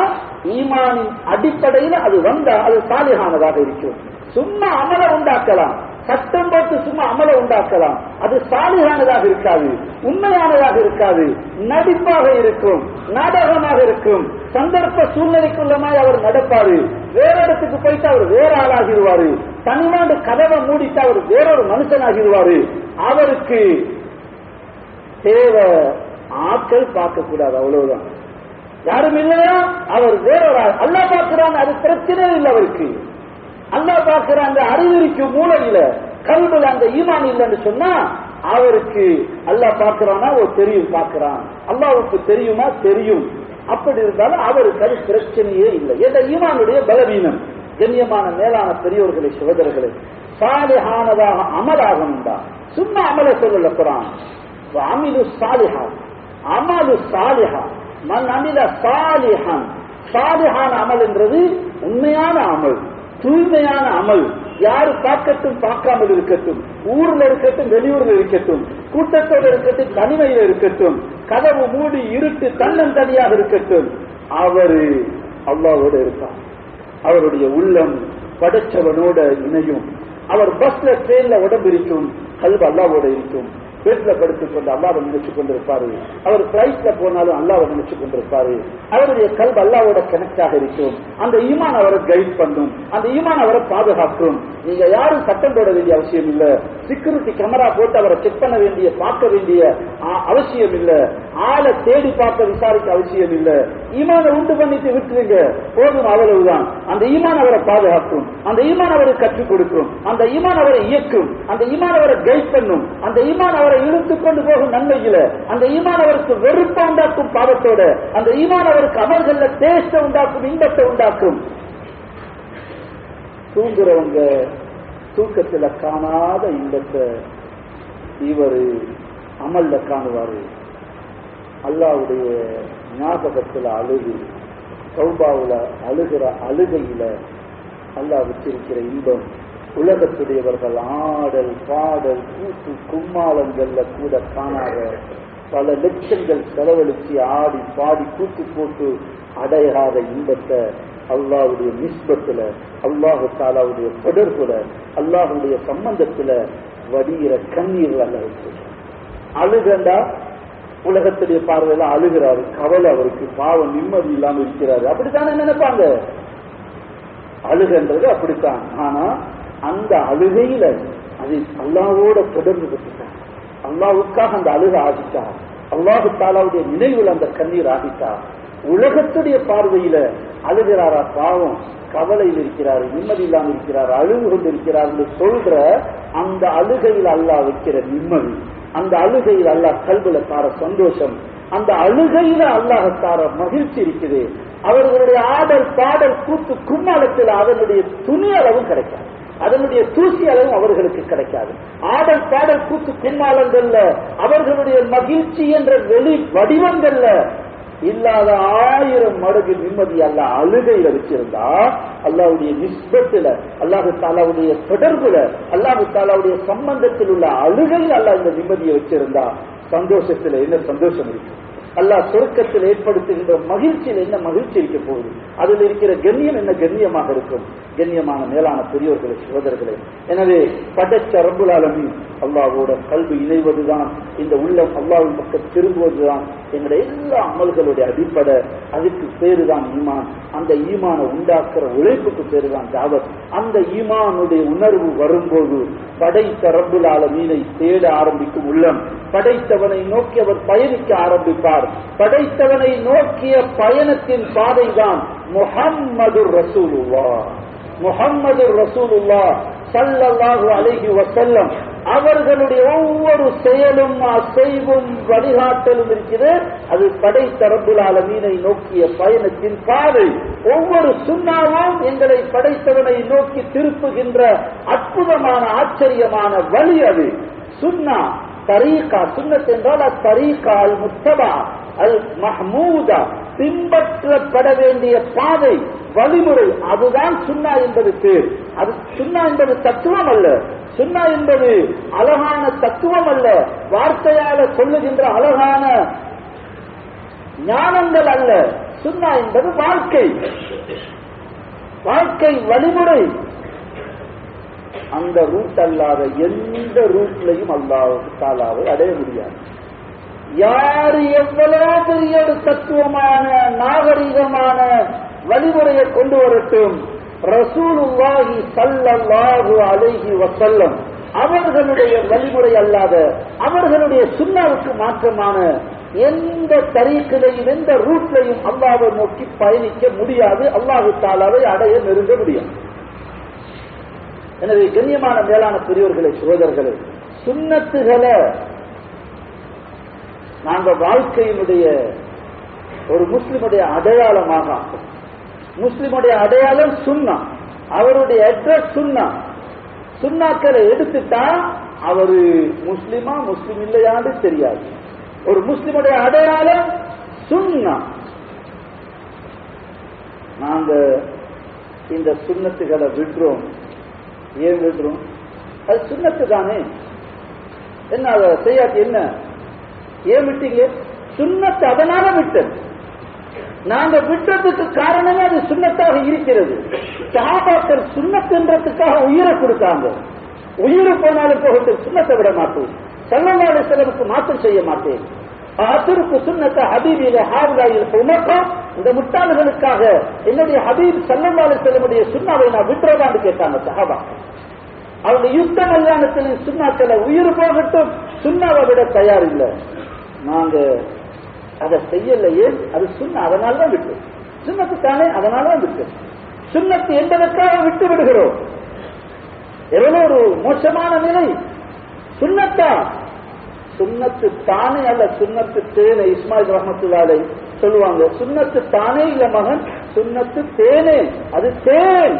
ஈமானின் அடிப்படையில் அது வந்தா அது சாலிஹானதாக இருக்கும். சும்மா அமல உண்டாக்கலாம், சட்டம் போட்டு சும்மா அமல உண்டாக்கலாம், அது சாலிஹானதாக இருக்காது, உண்மையானதாக இருக்காது, நடிப்பாக இருக்கும், நாடகமாக இருக்கும். சந்தர்ப்ப சூழ்நிலைக்குள்ளமாய் அவர் நடப்பாரு. வேற இடத்துக்கு போயிட்டு அவர் வேற ஆளாகிடுவாரு. தனிமாண்டு கதவை மூடிட்டு அவர் வேறொரு மனுஷனாகிடுவாரு. அவருக்கு தேவை ஆட்கள் பார்க்க கூடாது, அவ்வளவுதான். யாரும் இல்லையா அவர் வேறொரு ஆள். அல்லாஹ் பார்க்கிறான், அது பிரச்சனை இல்லை அவருக்கு. அல்லாஹ் பார்க்கிற அந்த அறிவிற்கு மூளையில கல்வில அந்த ஈமான் இல்லைன்னு சொன்னா அவருக்கு அல்லாஹ் பார்க்கிறானா ஓ தெரியும், பார்க்கிறான். அல்லாஹ்வுக்கு தெரியுமா? தெரியும். அப்படி இருந்தாலும் அவருக்கு அது பிரச்சனையே இல்லை. என்ற ஈமானுடைய பலவீனம். கண்ணியமான மேலான பெரியோர்களை சகோதரர்களே, சாலிஹானதாக அமலாகும் தான். சும்மா அமல சொல்லல குர்ஆன். அமிலு சாலிஹா அமலு சாலிஹா மன் அமில சாலிஹான். சாலிஹான அமல் என்றது உண்மையான அமல், தூய்மையான அமல். யாரு பார்க்கட்டும் பார்க்காமல் இருக்கட்டும், ஊர்ல இருக்கட்டும் வெளியூர்ல இருக்கட்டும், கூட்டத்தோடு இருக்கட்டும் தனிமையில இருக்கட்டும், கதவு மூடி இருட்டு தன்னந்தனியாக இருக்கட்டும், அவரு அல்லாஹ்வோட இருப்பார். அவருடைய உள்ளம் படைச்சவனோட இணையும். அவர் பஸ்ல ட்ரெயின்ல உடம்பு இருக்கும், கல்வி அல்லாஹ்வோட இருக்கும். பெட்ல படுத்துக் கொண்டு அல்லாஹ்வை நினைச்சு கொண்டிருப்பாரு. அவர் பிளைட்ல போனாலும் அல்லாஹ்வை நினைச்சு கொண்டிருப்பாரு. அவருடைய கல்வி அல்லாஹ்வோட கனெக்டாக இருக்கும். அந்த ஈமான் அவரை கைட் பண்ணும், அந்த ஈமான் அவரை பாதுகாக்கும். நீங்க யாரும் சட்டம் போட வேண்டிய அவசியம் இல்ல, செக்யூரிட்டி கேமரா போட்டு அவரை செக் பண்ண வேண்டிய பார்க்க வேண்டிய அவசியம் இல்ல, ஆளை தேடி பார்க்க விசாரிக்க அவசியம் இல்ல. ஈமானை உண்டு பண்ணிட்டு விட்டுருங்க போதும், அவ்வளவுதான். அந்த ஈமான் அவரை பாதுகாக்கும், அந்த ஈமான் அவரை கற்றுக் கொடுக்கும், அந்த ஈமான் அவரை இயக்கும், அந்த ஈமான் அவரை கைட் பண்ணும், அந்த ஈமான் அவரை இழுத்துக் கொண்டு போகும் நன்மையில, அந்த ஈமான் அவருக்கு வெறுப்ப உண்டாக்கும் பாவத்தோட, அந்த ஈமான் அவருக்கு அமல்கள்ல டேஸ்ட உண்டாக்கும், இன்பத்தை உண்டாக்கும். தூங்குறவங்க தூக்கத்துல காணாத இன்பத்தை இவர் அமல்ல காணுவாரு. அல்லாஹ்வுடைய ஞாபகத்துல அழுகு, தௌபாவுல அழுகிற அழுகையில அல்லாஹ் வச்சிருக்கிற இன்பம் உலகத்துடையவர்கள் ஆடல் பாடல் கூத்து கும்மாளங்கள்ல கூட காணாத பல லட்சங்கள் செலவழிச்சு ஆடி பாடி கூத்து போட்டு அடையாத இன்பத்தை அல்லாஹ்வுடைய நிஸ்பத்துல, அல்லாஹு தஆலாவுடைய தொடர்புல, அல்லாஹ்வுடைய சம்பந்தத்துல வடிகிற கண்ணீர் அல்ல அழுகண்டா உலகத்துடைய பார்வையில அழுகிறாரு, கவலை அவருக்கு, பாவம், நிம்மதி இல்லாம இருக்கிறாரு, அப்படித்தானே நினைப்பாங்க. அழுகன்றது அப்படித்தான். ஆனா அந்த அழுகையில அது அல்லாஹ்வோட தொடர்பு பெற்றுட்டார், அல்லாஹ்வுக்காக அந்த அழுக ஆகிட்டார், அல்லாஹு தஆலாவுடைய நினைவில் அந்த கண்ணீர் ஆகிட்டார். உலகத்துடைய பார்வையில அழுகிறாரா, பாவம், கவலையில் இருக்கிறார், நிம்மதி இல்லாமல் இருக்கிறார், அழுகு கொண்டு இருக்கிறார் என்று சொல்ற அந்த அழுகையில் அல்லாஹ் வைக்கிற நிம்மதி, அந்த அழுகையில் அல்லாஹ் கல்வில தார சந்தோஷம், அந்த அழுகையில அல்லாஹ் தார மகிழ்ச்சி இருக்குது. அவர்களுடைய ஆடல் பாடல் கூத்து கும்மாளத்தில் அதனுடைய துணி அளவும் கிடைக்காது, அதனுடைய தூசி அளவும் அவர்களுக்கு கிடைக்காது. ஆடல் பாடல் கூத்து கும்மாளங்கள்ல அவர்களுடைய மகிழ்ச்சி என்ற வெளி வடிவங்கள்ல இல்லாத 1000 மடங்கு நிம்மதி அல்லாஹ் அழுகையில வச்சிருந்தா, அல்லாஹ்வுடைய நிஸ்பத்துல, அல்லாஹு தஆலாவுடைய தொடர்புல, அல்லாஹு தஆலாவுடைய சம்பந்தத்தில் உள்ள அழுகையில் அல்லாஹ் இந்த நிம்மதியை வச்சிருந்தா சந்தோஷத்துல என்ன சந்தோஷம் இருக்கு, அல்லாஹ் சொர்க்கத்தில் ஏற்படுத்துகின்ற மகிழ்ச்சியில் என்ன மகிழ்ச்சி இருக்க போகுது, அதில் இருக்கிற கண்ணியம் என்ன கண்ணியமாக இருக்கும். கண்ணியமான மேலான பெரியோர்களே சகோதரர்களே, எனவே படைச்ச ரப்புல் ஆலமீன் அல்லாஹ்வோட கல்வி இணைவதுதான், இந்த உள்ளம் அல்லாஹ்வின் பக்கம் திரும்புவதுதான் எங்களுடைய எல்லா அமல்களுடைய அடிப்படை. அதுக்கு பேருதான் ஈமான். அந்த ஈமானை உண்டாக்குற உழைப்புக்கு பேருதான் தாவத். அந்த ஈமானுடைய உணர்வு வரும்போது படைத்த ரப்புல் ஆலமீனை தேட ஆரம்பிக்கும் உள்ளம், படைத்தவனை நோக்கி அவர் பயணிக்க ஆரம்பிப்பார். படைத்தவனை நோக்கிய பயணத்தின் பாதைதான் முஹம்மது ரசூலுல்லாஹ். முஹம்மது ரசூலுல்லாஹ் ஸல்லல்லாஹு அலைஹி வஸல்லம் அவர்களுடைய ஒவ்வொரு செயலும் அசைவும் வழிகாட்டலும் இருக்கிறது. அது படைத்த ரப்புல் ஆலமீனை நோக்கிய பயணத்தின் பாதை. ஒவ்வொரு சுன்னாவும் எங்களை படைத்தவனை நோக்கி திருப்புகின்ற அற்புதமான ஆச்சரியமான வழி. அது சுன்னா தரீகா. சுன்னத் என்றால் அத்தரீகா அல் முத்தபா அல் மஹ்மூதா, பின்பற்றப்பட வேண்டிய பாதை, வழிமுறை. அதுதான் சுன்னா என்பது பேர். அது சுன்னா என்பது தத்துவம் அல்ல. சுன்னா என்பது அழகான தத்துவம் அல்ல, வார்த்தையால சொல்லுகின்ற அழகான ஞானங்கள் அல்ல. சுன்னா என்பது வாழ்க்கை, வாழ்க்கை வழிமுறை. அந்த ரூட் அல்லாத எந்த ரூட்லையும் அல்லாஹ் தஆலாவை அடைய முடியாது. யாரு எவ்வளவு பெரிய ஒரு தத்துவமான நாகரிகமான வழிமுறையை கொண்டு வரட்டும், ரசூலுல்லாஹி ஸல்லல்லாஹு அலைஹி வஸல்லம் அவர்களுடைய வழிமுறை அல்லாத, அவர்களுடைய சுன்னாவுக்கு மாற்றமான எந்த தரீக்கிலையும் எந்த ரூட்லையும் அல்லாஹ்வை நோக்கி பயணிக்க முடியாது. அல்லாஹ் தஆலாவை அடைய நெருங்க முடியாது. எனவே கண்ணியமான மேலான பெரியவர்களே, சகோதரர்களே, சுன்னத்துகளை நாங்க வாழ்க்கையினுடைய ஒரு முஸ்லிமுடைய அடையாளமாக, முஸ்லிமுடைய அடையாளம் சுன்னா, அவருடைய அட்ரஸ் சுன்னா. சுன்னாக்களை எடுத்துட்டா அவரு முஸ்லிமா முஸ்லிம் இல்லையான்னு தெரியாது. ஒரு முஸ்லிமுடைய அடையாளம் சுன்னா. நாங்க இந்த சுன்னத்துகளை விடுறோம். ஏன் விடுறோம்? அது சுன்னத்து தானே. என்ன அதை செய்யாட்டி என்ன? ஏன் விட்டீங்க? சுன்னத்து அதனால விட்டது. நாங்க விட்டதுக்கு காரணமே அது சுன்னத்தாக இருக்கிறது. சஹாபாக்கள் சுன்னத்துன்றதுக்காக உயிரை கொடுத்தாங்க. உயிர் போனாலும் போகட்டும், சுன்னத்தை விட மாட்டோம். ஸல்லல்லாஹு அலைஹி வஸல்லம் மாற்றம் செய்ய மாட்டேன். அதற்கு சுன்னத்தை ஹபீபிலே ஹாவுலாயில் உமக்கா, இந்த முட்டாள்களுக்காக என்னுடைய ஹபீப் ஸல்லல்லாஹு அலைஹி வஸல்லம் சுன்னாவை நான் விட்டுறதான்னு கேட்டாங்க சஹாபா. அவங்க யுத்த கல்யாணத்தில் சுன்னாக்களை உயிர் போகட்டும், சுன்னாவை விட தயார் இல்லை. நாங்க அதை செய்யலையே, அது சுன்னா, அதனால்தான் விட்டு. சுன்னத்து தானே, அதனால்தான் விட்டு. சுன்னத்து என்பதற்காக விட்டு விடுகிறோம். எவ்வளவு ஒரு மோசமான நிலை! சுன்னத்தா? சுன்னத்து தானே அல்ல, சுன்னத்து தேனே. இஸ்மாயில் ரஹ்மத்துல்லாஹி அலைஹி சொல்லுவாங்க, சுன்னத்து தானே இல்ல மகன், சுன்னத்து தேனே. அது தேன்,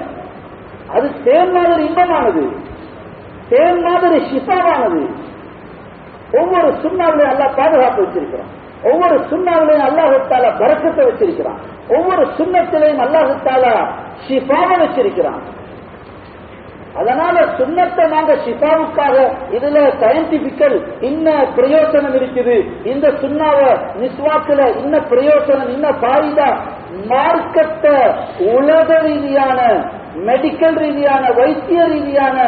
அது தேன் மாதிரி இன்பமானது, தேன் மாதிரி ஷிஃபாவானது. ஒவ்வொரு சுன்னாவிலையும் அல்லாஹ் பாதுகாப்பு வச்சிருக்கிறான். ஒவ்வொரு சுன்னாவிலையும் அல்லாஹ் தஆலா பரக்கத்தை வச்சிருக்கிறான். ஒவ்வொரு சுன்னத்திலையும் அல்லாஹ் தஆலா ஷிஃபாவை வச்சிருக்கிறான். அதனால சுன்னத்தை நாங்க ஷிஃபாவுக்காக இதுல சயின்டிபிக்கல் இன்ன பிரயோசனம் இருக்குது, இந்த சுன்னாவ மிஸ்வாக்குல இன்ன பிரயோசனம் இன்ன பாயிதா, மார்க்கத்தை உலக ரீதியான மெடிக்கல் ரீதியான வைத்திய ரீதியான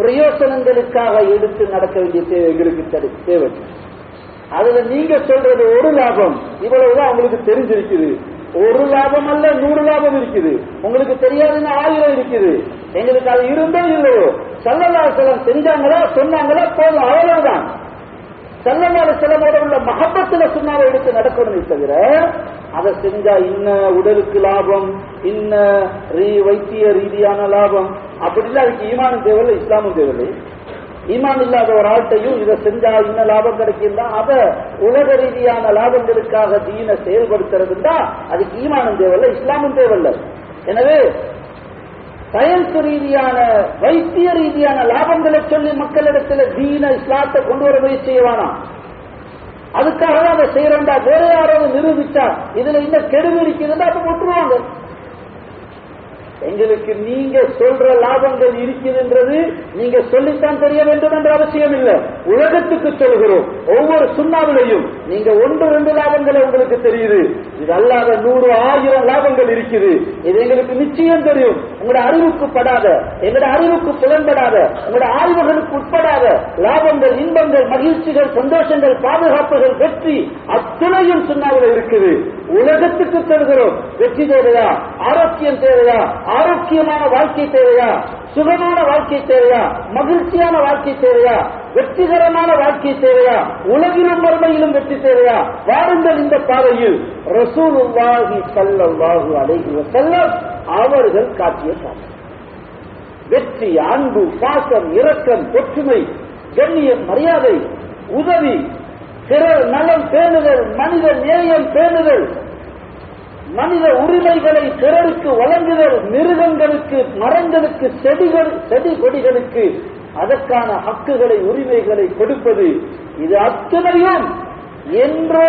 பிரயோசனங்களுக்காக எடுத்து நடக்க வேண்டிய தேவை எங்களுக்கு தேவை. அதுல நீங்க சொல்றது ஒரு லாபம், இவ்வளவுதான் உங்களுக்கு தெரிஞ்சிருக்குது. ஒரு லாபம் அல்ல, 100 லாபம் இருக்குது. உங்களுக்கு தெரியாதுன்னு 1000 இருக்குது. எங்களுக்கு அது இருந்தோ இல்லையோ, ஸல்லல்லாஹு அலைஹி வஸல்லம் செஞ்சாங்களா சொன்னாங்களா போதும், அவ்வளவுதான். ஸல்லல்லாஹு அலைஹி வஸல்லமோட உள்ள மஹப்பத்துல சுன்னாவை எடுத்து நடக்கணுமே தவிர, அதை செஞ்சா இன்ன உடலுக்கு லாபம், இன்ன வைத்திய ரீதியான லாபம், அப்படிலாம் அதுக்கு ஈமானும் தேவையில்லை, இஸ்லாமும் தேவையில்லை. ஈமான் இல்லாத ஒரு ஆட்டையும் இதை செஞ்சா இன்ன லாபம் கிடைக்கும்னா, அத உலக ரீதியான லாபங்களுக்காக தீனை செயல்படுத்துறதுன்னா அதுக்கு ஈமானும் தேவையில்லை, இஸ்லாமும் தேவையில்லை. எனவே சயின்ஸ் ரீதியான வைத்திய ரீதியான லாபங்களை சொல்லி மக்களிடத்துல தீன இஸ்லாத்தை கொண்டு வர முயற்சி செய்வானா, அதுக்காக அதை செய்யறா. வேற யாராவது நிரூபிச்சா இதுல இந்த கெடுவு இருக்குதுன்னா அப்ப விட்டுருவாங்க. எங்களுக்கு நீங்க சொல்ற லாபங்கள் இருக்குதுன்றது நீங்க சொல்லித்தான் தெரிய வேண்டும் என்ற அவசியம் இல்லை. உலகத்துக்கு சொல்கிறோம், ஒவ்வொரு சுண்ணாவிலையும் நீங்க 1-2 லாபங்களை உங்களுக்கு தெரியுது, இது அல்லாத 100-1000 லாபங்கள் இருக்குது. இது எங்களுக்கு நிச்சயம் தெரியும். உங்களோட அறிவுக்கு படாத, எங்களோட அறிவுக்கு புலன்படாத, உங்களோட ஆய்வுகளுக்கு உட்படாத லாபங்கள், இன்பங்கள், மகிழ்ச்சிகள், சந்தோஷங்கள், பாதுகாப்புகள், வெற்றி அத்தனையும் சுண்ணாவில் இருக்குது. உலகத்துக்கு சொல்கிறோம், வெற்றி தேவையா, ஆரோக்கியம் தேவையா, ஆரோக்கியமான வாழ்க்கை தேவையா, சுகமான வாழ்க்கை தேவையா, மகிழ்ச்சியான வாழ்க்கை தேவையா, வெற்றிகரமான வாழ்க்கை தேவையா, உலகிலும் மறுமையிலும் வெற்றி தேவையா, வாருங்கள் இந்த பாதையில். ரசூலுல்லாஹி ஸல்லல்லாஹு அலைஹி வஸல்லம் அவர்கள் காட்டிய சாதனை. வெற்றி, அன்பு, பாசம், இரக்கம், ஒற்றுமை, கண்ணியம், மரியாதை, உதவி, பிறர் நலம் பேணுதல், மனித நேயம் பேணுதல், மனித உரிமைகளை பிறருக்கு வழங்குதல், மிருகங்களுக்கு, மரங்களுக்கு, செடி கொடிகளுக்கு அதற்கான ஹக்குகளை, உரிமைகளை கொடுப்பது, இது அத்தனையும் என்றோ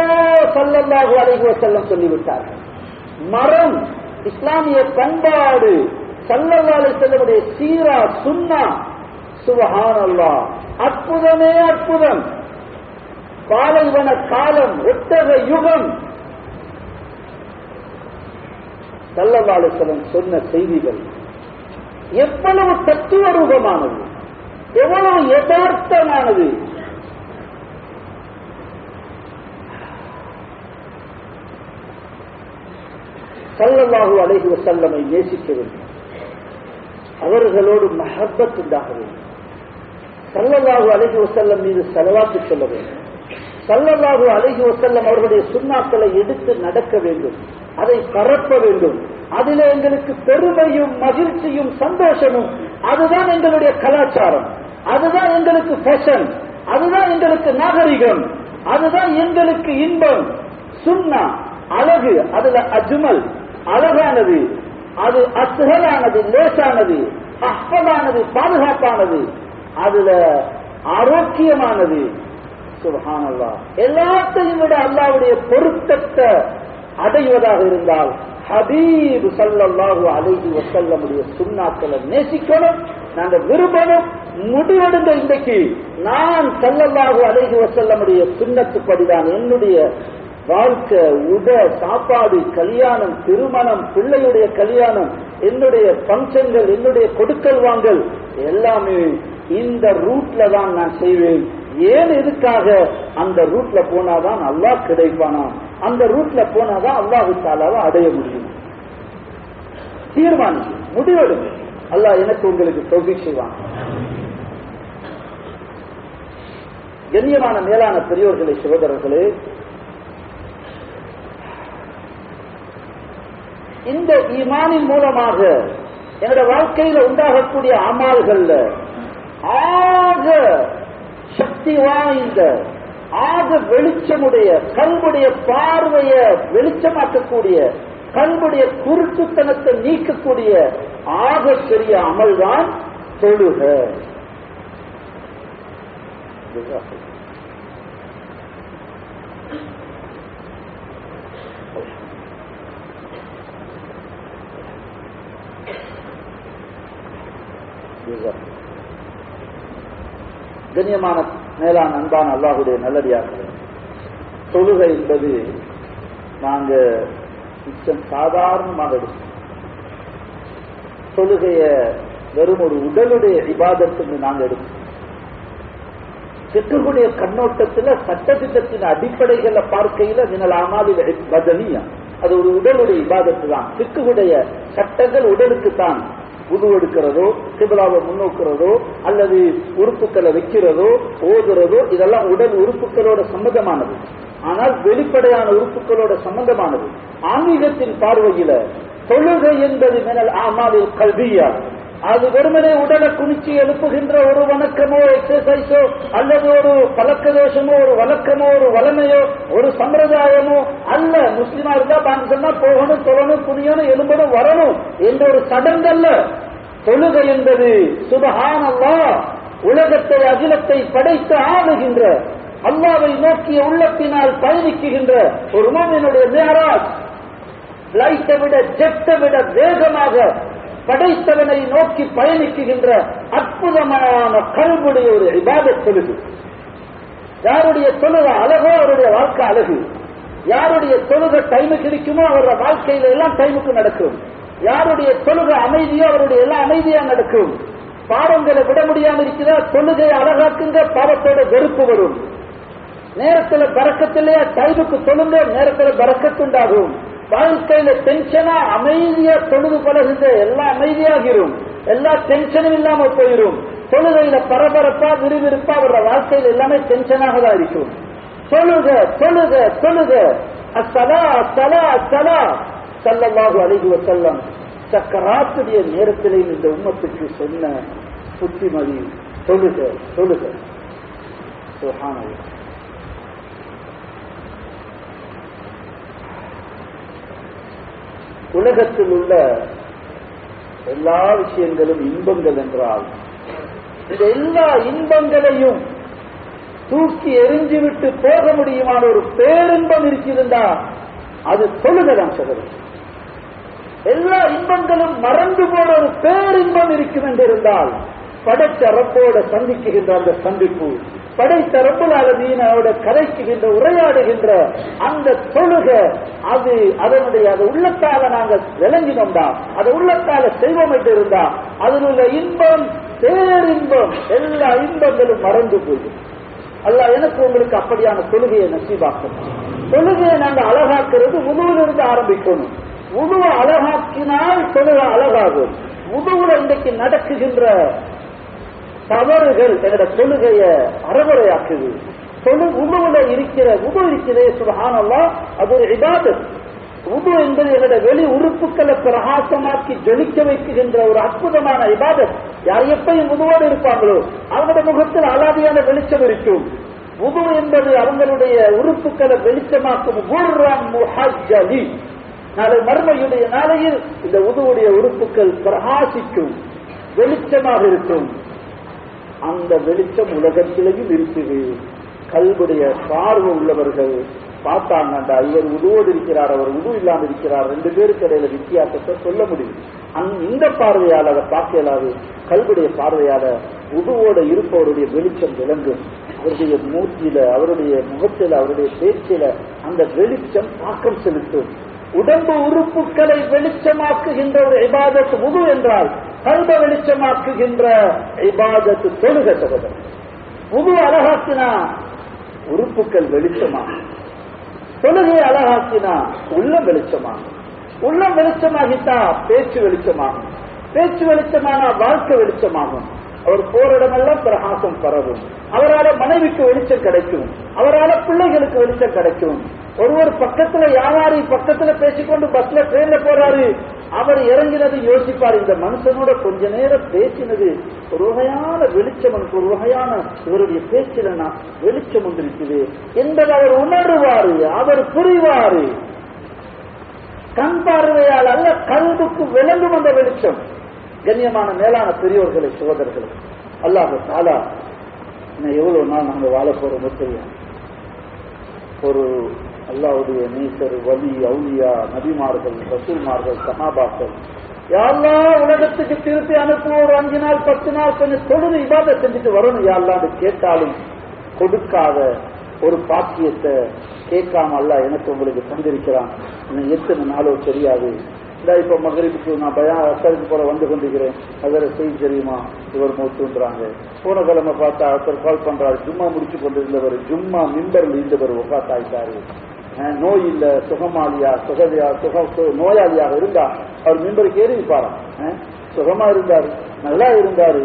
ஸல்லல்லாஹு அலைஹி வஸல்லம் சொல்லிவிட்டார்கள். மரம் இஸ்லாமிய பண்பாடு, ஸல்லல்லாஹு அலைஹி வஸல்லமுடைய சீரா சுன்னா, சுப்ஹானல்லாஹ், அற்புதமே அற்புதம். பாலைவன காலம், ஒட்டக யுகம், ஸல்லல்லாஹு அலைஹி வஸல்லம் சொன்ன செய்திகள் எவ்வளவு தத்துவ ரூபமானது, எவ்வளவு யதார்த்தமானது. ஸல்லல்லாஹு அலைஹி வஸல்லமை நேசிக்க வேண்டும், அவர்களோடு மஹப்பத் உண்டாக வேண்டும், ஸல்லல்லாஹு அலைஹி வஸல்லம் மீது ஸலவாத்து சொல்ல வேண்டும், ஸல்லல்லாஹு அலைஹி வஸல்லம் அவர்களுடைய சுன்னாக்களை எடுத்து நடக்க வேண்டும், அதை பரப்ப வேண்டும். அதில் எங்களுக்கு பெருமையும் மகிழ்ச்சியும் சந்தோஷமும், அதுதான் எங்களுடைய கலாச்சாரம், அதுதான் எங்களுக்கு ஃபேஷன், அதுதான் எங்களுக்கு நாகரிகம், அதுதான் எங்களுக்கு இன்பம். சுன்னா அழகு, அதுல அஜ்மல் அழகானது, அது அஸ்ஹலானது லேசானது, அஹ்ஃபதானது பாதுகாப்பானது, அதுல ஆரோக்கியமானது. சுப்ஹானல்லாஹ், எல்லாத்தையும் விட அல்லாஹ்வுடைய பொருத்தத்தை அடைவதாக இருந்தால் ஹபீப் ஸல்லல்லாஹு அலைஹி வஸல்லமுடைய சுன்னாக்களை நேசிக்கணும், நாங்க விரும்பணும். முடிவெடுங்க, இன்றைக்கு நான் ஸல்லல்லாஹு அலைஹி வஸல்லமுடைய சுன்னத்துப்படிதான் என்னுடைய வாழ்க்கை, சாப்பாடு, கல்யாணம், திருமணம், பிள்ளையுடைய கல்யாணம், என்னுடைய பங்கன்கள், என்னுடைய கொடுக்கல் வாங்கல் எல்லாமே இந்த ரூட்ல தான் நான் செய்வேன். ஏன், எதுக்காக? அந்த ரூட்ல போனாதான் அல்லாஹ் கிடைப்பானா, அந்த ரூட்ல போனாதான் அல்லாஹ் தஆலாவை அடைய முடியும். தீர்மானிச்சு முடிவெடுங்க. அல்லாஹ் எனக்கு உங்களுக்கு தௌஃபீக் செய்வான். கண்ணியமான மேலான பெரியோர்களே, சகோதரர்களே, இந்த ஈமானின் மூலமாக என்னோட வாழ்க்கையில உண்டாகக்கூடிய அமால்கள்ல ஆக சக்தி வாய்ந்த, ஆக வெளிச்சமுடைய, கல்புடைய பார்வையை வெளிச்சமாக்கக்கூடிய, கல்புடைய குருட்டுத்தனத்தை நீக்கக்கூடிய ஆக பெரிய அமல்தான் தொழுக. கண்ணியமான மேலான அன்பான அல்லாஹ்வுடைய நல்லடியார்களே, தொழுகை என்பது நாங்க மிச்சம் சாதாரணமாக எடுக்கும். தொழுகைய வெறும் ஒரு உடலுடைய இபாதத்துன்னு நாங்க எடுக்கும். சிற்றுடைய கண்ணோட்டத்தில் சட்டத்திட்டத்தின் அடிப்படைகளை பார்க்கையில மினல் அமாலில் பதனியா, அது ஒரு உடலுடைய இபாதத்து தான். சிற்றுடைய சட்டங்கள் உடலுக்கு தான். உது எடுக்கிறதோ, கிபிலாவை முன்னோக்கிறதோ, அல்லது உறுப்புக்களை வைக்கிறதோ, ஓதுறதோ, இதெல்லாம் உடல் உறுப்புகளோட சம்பந்தமானது. ஆனால் வெளிப்படையான உறுப்புகளோட சம்பந்தமானது. ஆன்மீகத்தின் பார்வையில தொழுகை என்பது மினல் அமாலில் கல்பியா, அது வெறுமனே உடலை குனிச்சி எழுப்புகின்ற ஒரு வணக்கமோ, எக்ஸசைஸோ, அல்லது ஒரு பழக்க தோஷமோ, ஒரு வழக்கமோ, ஒரு வளமையோ, ஒரு சம்பிரதாயமோ அல்ல. முஸ்லிமா இருந்தா பாங்க சொன்னா போகணும், தொழணும், குனியணும், எழும்பணும், வரணும் என்ற ஒரு சடங்கல்ல. தொழுகை என்பது சுப்ஹானல்லாஹ், உலகத்தை அகிலத்தை படைத்து ஆளுகின்ற, அல்லாஹ்வை நோக்கிய உள்ளத்தினால் பயணிக்குகின்ற ஒரு முஃமினுடைய மிஅராஜ். லைட்டை விட, ஜெட்டை விட வேகமாக படைத்தவனை நோக்கி பயணிக்குகின்ற அற்புதமான கல்புடைய ஒரு இபாதத் தொழுகை. யாருடைய தொழுகை அழகோ அவருடைய வாழ்க்கை அழகு. யாருடைய தொழுகை டைமுக்கு இருக்குமோ அவருடைய வாழ்க்கையில எல்லாம் டைமுக்கு நடக்கும். யாருடைய தொழுகை அமைதியோ அவருடைய எல்லாம் அமைதியா நடக்கும். பாவங்களை விட முடியாம இருக்கிற தொழுகை அழகாக்குங்க, பாவத்தோட வெறுப்பு வரும். நேரத்துல பரக்கத்திலேயே டைமுக்கு தொழுங்க, நேரத்துல பரக்கத்துண்டாகும். வாழ்க்கையில டென்ஷனா அமைதியா தொழுது பழகுங்க, எல்லாம் அமைதியாகிரும், எல்லா டென்ஷனும் இல்லாம போயிடும். தொழுகையில பரபரப்பா விறுவிறுப்பா அவரோட வாழ்க்கையில எல்லாமே டென்ஷனாக தான் இருக்கும். தொழுக தொழுக தொழுக, அஸ்ஸலா அஸ்ஸலா அஸ்ஸலா. ஸல்லல்லாஹு அலைஹி வஸல்லம் சக்கராத்துடைய நேரத்திலேயும் இந்த உம்மத்துக்கு சொன்ன புத்திமதி தொழுக தொழுக. சுப்ஹானல்லாஹ். உலகத்தில் உள்ள எல்லா விஷயங்களும் இன்பங்கள் என்றால் இந்த எல்லா இன்பங்களையும் தூக்கி எரிஞ்சுவிட்டு போக முடியுமான ஒரு பேரின்பம் இருக்கிறதா அது தொழுகதான் சகோதரர். எல்லா இன்பங்களும் மறந்து போன ஒரு பேரின்பம் இருக்கும் என்றிருந்தால் படைத்த ரப்போட சந்திக்குகின்ற அந்த சந்திப்பு, படைத்த ரப்பல் ஆலமீனோட கதைக்குகின்ற உரையாடுகின்ற அந்த தொழுக, அது அதனுடைய அது உள்ளத்தால நாங்கள் விளங்கினோம்டா, அதை உள்ளத்தால செய்வோம் என்று இருந்தா அதில் உள்ள இன்பம் பேரின்பம் எல்லா இன்பங்களும் மறந்து போகும். அல்லாஹ் எனக்கு உங்களுக்கு அப்படியான தொழுகையை நசீபாக்கணும். தொழுகையை நாங்கள் அழகாக்குறது உதுவிலிருந்து ஆரம்பிக்கணும். உதுவை அழகாக்கினால் தொழுகை அழகாகும். உதுவுல இன்றைக்கு நடக்குகின்ற தவறுகள் என்ற தொழுகைய அறகுறையாக்குது. உதுவுல இருக்கிற உது இருக்கிறதே சுப்ஹானல்லாஹ், அது ஒரு இபாதத். உது என்பது எங்களுடைய வெளி உறுப்புக்களை பிரகாசமாக்கி ஜொலிக்க வைக்குகின்ற ஒரு அற்புதமான இபாதத். யார் எப்பயும் உதுவோடு இருப்பாங்களோ அவங்களுடைய முகத்தில் அலாதியான வெளிச்சம் இருக்கும். உது என்பது அவங்களுடைய உறுப்புக்களை வெளிச்சமாக்கும். நாளை மறுமையுடைய நாளையில் இந்த உதுவுடைய உறுப்புகள் பிரகாசிக்கும், வெளிச்சமாக இருக்கும். அந்த வெளிச்சம் உலகத்திலேயும் இருக்குது. கல்வுடைய பார்வை உள்ளவர்கள் பார்த்தாங்கண்டா இவர் உதுவோடு இருக்கிறார், அவர் உது இல்லாமல் இருக்கிறார், ரெண்டு பேருக்கு இடையில வித்தியாசத்தை சொல்ல முடியும். இந்த பார்வையால் அதை பார்க்க இயலாது. கல்வுடைய பார்வையால உதுவோட இருப்பவருடைய வெளிச்சம் விளங்கும். அவருடைய மூச்சில, அவருடைய முகத்தில, அவருடைய பேச்சில அந்த வெளிச்சம் தாக்கம் செலுத்தும். உடம்பு உறுப்புகளை வெளிச்சமாக்குகின்ற ஒரு இபாதத் உது என்றால் கல்ப வெளிச்சமாக்குகின்ற இபாதத் தொழுக சகோதரர். உது அழகாக்கினா உறுப்புகள் வெளிச்சமாகும். தொழுகையை அழகாக்கினா உள்ளம் வெளிச்சமாகும். உள்ளம் வெளிச்சமாகிட்டா பேச்சு வெளிச்சமாகும். பேச்சு வெளிச்சமானா வாழ்க்கை வெளிச்சமாகும். அவர் போற இடமெல்லாம் பிரகாசம் பரவும். அவரால் மனைவிக்கு வெளிச்சம் கிடைக்கும், அவரால் பிள்ளைகளுக்கு வெளிச்சம் கிடைக்கும். ஒருவர் பக்கத்துல வியாபாரி பக்கத்துல பேசிக்கொண்டு பஸ்ல ட்ரெயின்ல போறாரு, அவர் இறங்கினது யோசிப்பார், இந்த மனுஷனோட கொஞ்ச நேரம் பேசினது ஒரு வகையான வெளிச்சம், ஒரு வகையான இவருடைய பேச்சில வெளிச்சம் வந்திருக்குது என்பதை அவர் உணர்வாரு, அவர் புரிவாரு. கண் பார்வையால் அல்ல, கல்புக்கு விளங்கும் அந்த வெளிச்சம். கண்ணியமான மேலான பெரியோர்களை, சகோதரர்களை, அல்லாஹ் தஆலா இன்னும் எவ்வளவு நாள் நாங்கள் வாழ போறோமோ தெரியும். ஒரு அல்லாஹ்வுடைய நேசர், வலி, அவுலியா, நபிமார்கள், ரசூல்மார்கள், சஹாபாக்கள், யா அல்லாஹ் உலகத்துக்கு திருப்பி அனுப்புவோம், ஒரு 5 நாள் 10 நாள் கொஞ்சம் தொழுது இபாதத் செஞ்சுட்டு வரணும் யா அல்லாஹ்னு கேட்டாலும் கொடுக்காத ஒரு பாக்கியத்தை கேட்காம அல்லாஹ் எனக்கு உங்களுக்கு தந்திருக்கிறான். இன்னும் எத்தனை நாளோ தெரியாது. இப்ப மகரிபுக்கு நான் அசருக்கு போல வந்து கொண்டிருக்கிறேன், அதில் செய்தி தெரியுமா, இவர் மௌத்துன்றாங்க. போன கிழமை பார்த்தா ஒருத்தர் கால் பண்றாரு, ஜும்மா முடிச்சு கொண்டிருந்தவர் ஜும்மா மிம்பரில் இருந்தவர் ஒஃபாத் ஆயிட்டாரு. நோய் இல்ல, சுகமாலியா நோயாளியாக இருந்தா அவர் மிம்பருக்கு ஏறி இருப்பாராம். சுகமா இருந்தாரு, நல்லா இருந்தாரு.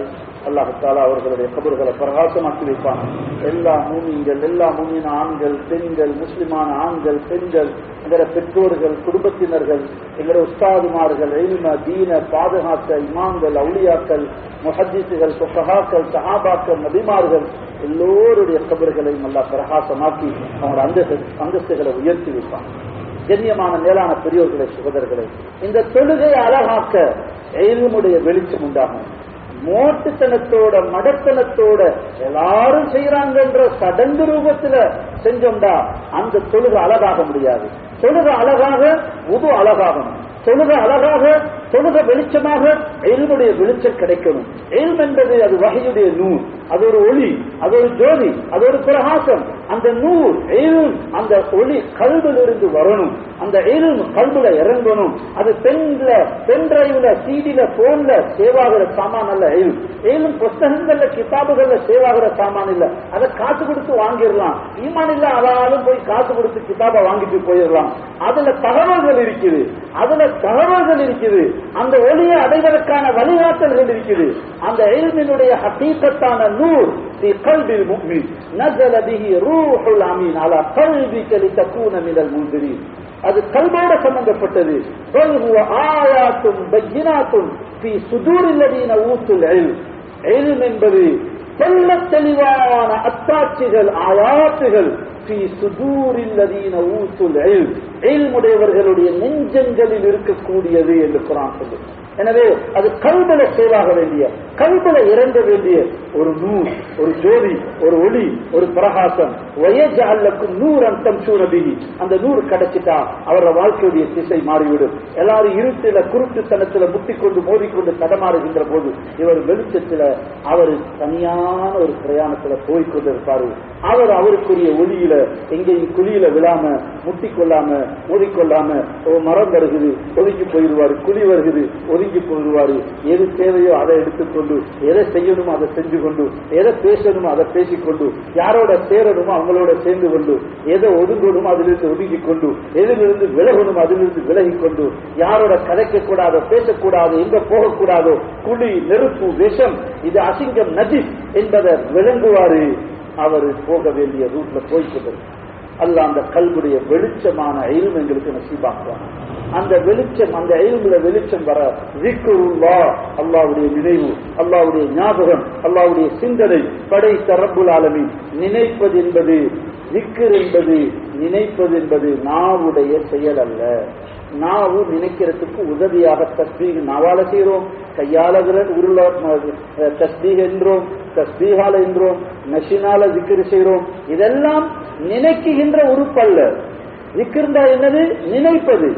அல்லாஹ் தஆலா அவர்களுடைய கபர்களை பிரகாசமாக்கி வைப்பான். எல்லா மூமின்கள், எல்லா மூமின் ஆண்கள், பெண்கள், முஸ்லிமான ஆண்கள், பெண்கள், எங்களோட பெற்றோர்கள், குடும்பத்தினர்கள், எங்களோட உஸ்தாதுமார்கள், இல்ம தீன பாதுகாக்க இமாம்கள், அவுலியாக்கள், முஹத்திஸுகள், ஃபுகஹாக்கள், சஹாபாக்கள், நபிமார்கள் எல்லோருடைய கபர்களையும் அல்லாஹ் பிரகாசமாக்கி அவங்களோட அந்தஸ்துகளை உயர்த்தி வைப்பான். கண்ணியமான மேலான பெரியோர்களை, சகோதரர்களை, இந்த தொழுகையை அழகாக்க இல்முடைய வெளிச்சம் உண்டாகும். மோட்டுத்தனத்தோட மடத்தனத்தோட எல்லாரும் செய்யறாங்கன்ற சடங்கு ரூபத்துல செஞ்சோம்டா அந்த தொழுகை அழகாக முடியாது. தொழுகை அழகாக உது அழகாகணும். தொழுகை அழகாக, தொழுகை வெளிச்சமாக இல்முடைய வெளிச்சம் கிடைக்கணும். இல்ம் என்பது அது வஹ்யுடைய நூர், அது ஒரு ஒளி, அது ஒரு ஜோதி, அது ஒரு பிரகாசம். அந்த நூர் இல்ம், அந்த ஒளி கல்பில் இருந்து வரணும். அந்த இல்ம் கல்புல இறங்கணும். அது பென்டிரைவ்ல, சிடில, போன்ல சேவாகிற சாமான் அல்ல. இல்ம் புஸ்தகங்கள்ல, கிதாபுகள்ல சேவாகிற சாமான் இல்ல. அதை காசு கொடுத்து வாங்கிடலாம். ஈமான் இல்ல அதாலும் போய் காசு கொடுத்து கிதாபை வாங்கிட்டு போயிடலாம். அதுல தகவல்கள் இருக்குது, அதுல தகவல்கள் இருக்குது. அந்த ஒளியை அடைவதற்கான வழிகாட்டல்கள் இருக்குது. அந்த இல்மினுடைய ஹகீகத்தான நூர் في قلب المؤمن نزل به روح الامين على قلبك لتكون من المنذرين. அது கல்வோட சம்பந்தப்பட்டது. ஆயாத்தும் பையினாத்தும் ஃபீ சுதூரில் லதீன ஊத்துல் இல்ம். இல்ம் என்பது தெள்ளத் தெளிவான அத்தாட்சிகள், ஆயாத்துகள் ஃபீ சுதூரில் லதீன ஊத்துல் இல்ம். இல்முடையவர்களுடைய நெஞ்சங்களில் இருக்கக்கூடியது என்று குர்ஆன் சொல்லுது. எனவே அது கல்பல சேவாக வேண்டிய, கல்பல இறங்க வேண்டிய ஒரு நூர், ஒரு ஜோதி, ஒரு ஒளி, ஒரு பிரகாசம். வயஜஅல்லக்கும் நூரன் தம்ஷூன பிஹி. அந்த நூறு கிடைச்சிட்டா அவரோட வாழ்க்கையுடைய திசை மாறிவிடும். எல்லாரும் இருட்டில குருட்டுத்தனத்துல முட்டிக்கொண்டு மோதிக்கொண்டு தடமாறுகின்ற போது இவர் வெளிச்சத்துல அவர் தனியான ஒரு பிரயாணத்துல போய்கொண்டிருப்பாரு. அவர் அவருக்குரிய ஒளியில எங்கேயும் குழியில விழாம, முட்டிக்கொள்ளாம, மோதிக்கொள்ளாம, மரம் வருகுது ஒதுங்கி போயிடுவாரு, குழி வருகுது ஒதுங்கி போயிடுவாரு. எது தேவையோ அதை எடுத்துக்கொண்டு, எதை செய்யணுமோ அதை செஞ்சு கொண்டு, எதை பேசணுமோ அதை பேசிக்கொண்டு, யாரோட சேரணுமோ அவங்களோட சேர்ந்து கொண்டு, எதை ஒதுங்கணுமோ அதிலிருந்து ஒதுங்கி கொண்டு, எதிலிருந்து விலகணும் அதிலிருந்து விலகி கொண்டு, யாரோட கதைக்க கூடாதோ, பேசக்கூடாதோ, எங்க போகக்கூடாதோ, குழி, நெருப்பு, விஷம், இது அசிங்கம், நஜிஸ் என்பதை விளங்குவாரு. அவர் போக வேண்டிய ரூட்ல போய்கொண்டு அல்லாஹ் அந்த கல்புடைய வெளிச்சமான இல்ம் எங்களுக்கு நசீபாக்குவாங்க. அந்த வெளிச்சம், அந்த இல்முல வெளிச்சம் வர ஸிக்ருல்லாஹ், அல்லாஹ்வுடைய நினைவு, அல்லாஹ்வுடைய ஞாபகம், அல்லாஹ்வுடைய சிந்தனை, படைத்த ரப்புல் ஆலமீன். நினைப்பது என்பது, ஸிக்ர் என்பது, நினைப்பது என்பது நாவுடைய செயல் அல்ல. நாவு நினைக்கிறதுக்கு உதவியாக தஸ்பீஹ் நாவால செய்கிறோம், கையால உருள தஸ்பீஹ் என்றோம், தஸ்பீஹால என்றோம், நஷினால ஸிக்ர் செய்கிறோம். இதெல்லாம் நினைக்குகின்ற உறுப்பல்ல. ஸிக்ர்னா என்னது? நினைப்பது.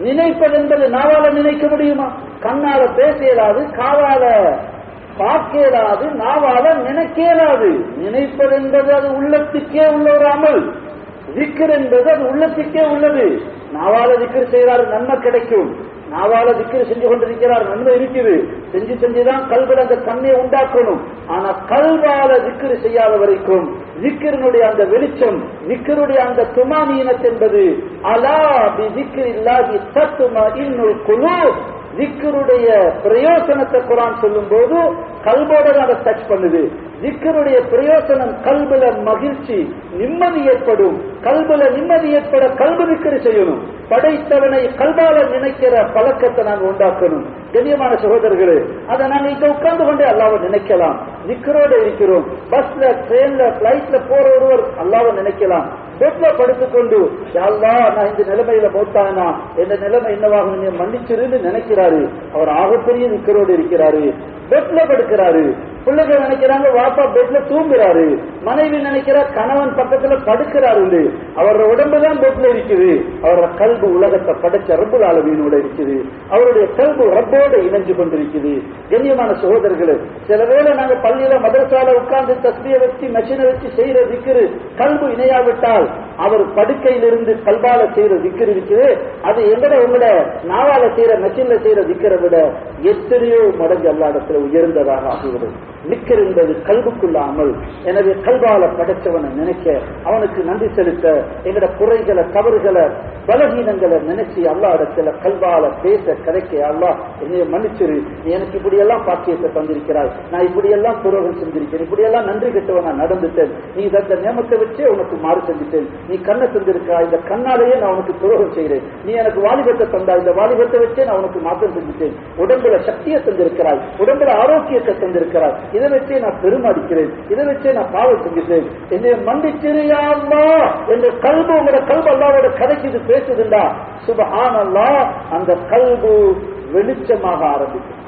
நினைப்பது என்பது நாவால நினைக்க முடியுமா? கண்ணால பேச இயலாது, காவால பார்க்க இயலாது, நாவால நினைக்க இயலாது. நினைப்பது என்பது அது உள்ளத்துக்கே உள்ள ஒரு அமல். ஸிக்ர் என்பது அது உள்ளத்துக்கே உள்ளது. நாவால ஸிக்ர் செய்யறாரு, நன்மை கிடைக்கும். நாவால ஸிக்ர் செஞ்சு கொண்டிருக்கிறார், நன்மை இருக்குது. செஞ்சுதான் கல்வில அந்த தன்மையை உண்டாக்கணும். ஆனா கல்வால ஸிக்ர் செய்யாத வரைக்கும் ஸிக்ரினுடைய அந்த வெளிச்சம், ஸிக்ருடைய அந்த துமானீனத் என்பது அலா பி ஸிக்ரில்லாஹி தத்மஇன்னுல் குலூப். ஸிக்ருடைய பிரயோசனத்தை குர்ஆன் சொல்லும் போது கல்போட அதை டச் பண்ணுது. ஸிக்ருடைய பிரயோசனம் கல்புல மகிழ்ச்சி, நிம்மதி ஏற்படும். கல்புல நிம்மதி ஏற்பட கல்பு ஸிக்ர் செய்யணும். படைத்தவனை கல்பால நினைக்கிற பழக்கத்தை நாங்கள் உண்டாக்கணும். கண்ணியமான சகோதரர்களே, அதை நாங்கள் இங்க உட்கார்ந்து கொண்டே அல்லாஹ்வை நினைக்கலாம். ஸிக்ரோட இருக்கிறோம். பஸ்ல, ட்ரெயின்ல, பிளைட்ல போற ஒருவர் அல்லாஹ்வை நினைக்கலாம். பெட்ல படுத்துக்கொண்டு யா அல்லாஹ் நான் இந்த நிலைமையில போட்டானா என் நிலைமை என்னவாகும் நீ மன்னிச்சிருந்து நினைக்கிறாரு. அவர் ஆகப்பெரிய ஸிக்ரோடு இருக்கிறாரு. பெட்ல படுக்கிறாரு. பிள்ளைகள் நினைக்கிறாங்க வாப்பா பெட்ல தூங்குறாரு. மனைவி நினைக்கிறார் கணவன் பக்கத்துல படுக்கிறாரு. அவரோட உடம்புதான் பெட்ல இருக்குது. அவரோட கல்பு உலகத்தை படைச்ச ரப்புல் ஆலமீனோட இருக்குது. அவருடைய கல்பு ரப்போட இணைஞ்சு கொண்டிருக்குது. கண்ணியமான சகோதரர்களே, சில வேளை நாங்க பள்ளியில மதரசால உட்கார்ந்து தஸ்பீஹை வச்சு மெஷினை வச்சு செய்யற ஸிக்ர் கல்பு இணையாவிட்டால் அவர் படுக்கையிலிருந்து கல்பால செய்யற ஸிக்ர் இருக்குது. அது உங்களோட நாவால செய்யற மெஷின்ல செய்யற ஸிக்ரை விட எத்தனையோ மடங்கு எல்லா இடத்துல உயர்ந்ததாக ஆகிவிடும். ஸிக்ர் என்பது கல்புக்குள்ள அமல். எனவே கல்பால படைச்சவனை நினைக்க, அவனுக்கு நன்றி செலுத்த, எங்கட குறைகளை, தவறுகளை, பலகீனங்களை நினைச்சு அல்லாஹ் இடத்துல கல்பால பேச கதைக்க, அல்லாஹ் என்னைய மன்னிச்சிரு, நீ எனக்கு இப்படியெல்லாம் பாக்கியத்தை தந்திருக்கிறாய், நான் இப்படியெல்லாம் துரோகம் செஞ்சிருக்கிறேன், இப்படியெல்லாம் நன்றி கெட்டவன் நான் நடந்துட்டேன், நீ இந்த நியமத்தை வச்சே உனக்கு மாறு செஞ்சுட்டேன், நீ கண்ணை தந்திருக்கா, இந்த கண்ணாலேயே நான் உனக்கு துரோகம் செய்கிறேன், நீ எனக்கு வாலிபத்தை தந்தா, இந்த வாலிபத்தை வச்சே நான் உனக்கு மாற்றம் செஞ்சுட்டேன், உடம்புல சக்தியை தந்திருக்கிறாய், உடம்புல ஆரோக்கியத்தை தந்திருக்கிறாய், இதை வச்சே நான் பெருமாடிக்கிறேன், இதை வச்சே நான் பாவம் செஞ்சுட்டேன், என்னை மன்னிச்சிரியா அல்லாஹ் என்ற கல்பு, உங்களோட கல்பு அல்லாஹ்வோட கதைக்கு பேசுதுண்டா, சுப்ஹானல்லாஹ், அந்த கல்பு வெளிச்சமாக ஆரம்பிக்கும்.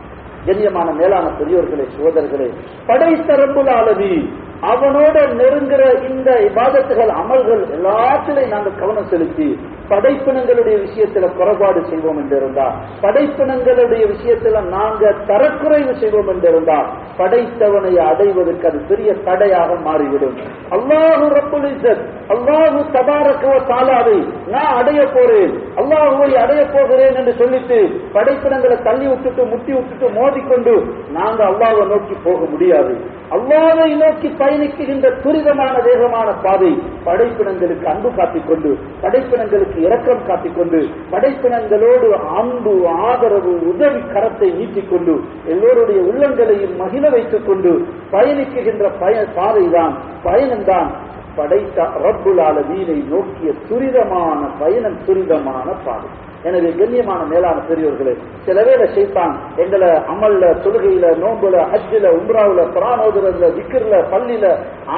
கண்ணியமான மேலான பெரியோர்களே, சகோதரர்களே, படைத்த ரப்புல் ஆலமீன் அவனோட நெருங்குற இந்த இபாதத்துகள், அமல்கள் எல்லாத்திலையும் நாங்கள் கவனம் செலுத்தி படைப்பினங்களுடைய விஷயத்துல குறைபாடு செய்வோம் என்றிருந்தா, படைப்பினங்களுடைய விஷயத்துல நாங்க தரக்குறைவு செய்வோம் என்றிருந்தா, படைத்தவனை அடைவதற்கு அது பெரிய தடையாக மாறிவிடும். அல்லாஹு ரப்புல் இஸ்ஸத், அல்லாஹு தபாரக வ தஆலாவை நான் அடைய போறேன், அல்லாஹுவை அடைய போகிறேன் என்று சொல்லிட்டு படைப்பினங்களை தள்ளி விட்டுட்டு, முட்டி விட்டுட்டு, மோதிக்கொண்டு நாங்க அல்லாஹ்வை நோக்கி போக முடியாது. அல்லாஹ்வை நோக்கி பயணிக்கின்ற துரிதமான வேகமான பாதை படைப்பினங்களுக்கு அன்பு காட்டிக்கொண்டு, படைப்பினங்களுக்கு இரக்கம் காட்டிக்கொண்டு, படைப்பினங்களோடு அன்பு, ஆதரவு, உதவி கரத்தை நீட்டிக்கொண்டு, எல்லோருடைய உள்ளங்களையும் மகிழ வைத்துக் கொண்டு பயணிக்கின்ற பாதைதான், பயணம்தான் படைத்த ரப்புல் ஆலமீனை நோக்கிய துரிதமான பயணம், துரிதமான பாதை. எனவே கண்ணியமான மேலான பெரியோர்களே, சில வேளை ஷைத்தான் எங்களை அமல்ல, தொழுகையில, நோம்புல, ஹஜ்ஜில, உம்ராவுல, குர்ஆன் ஓதுறதுல, விக்ர்ல, பள்ளியில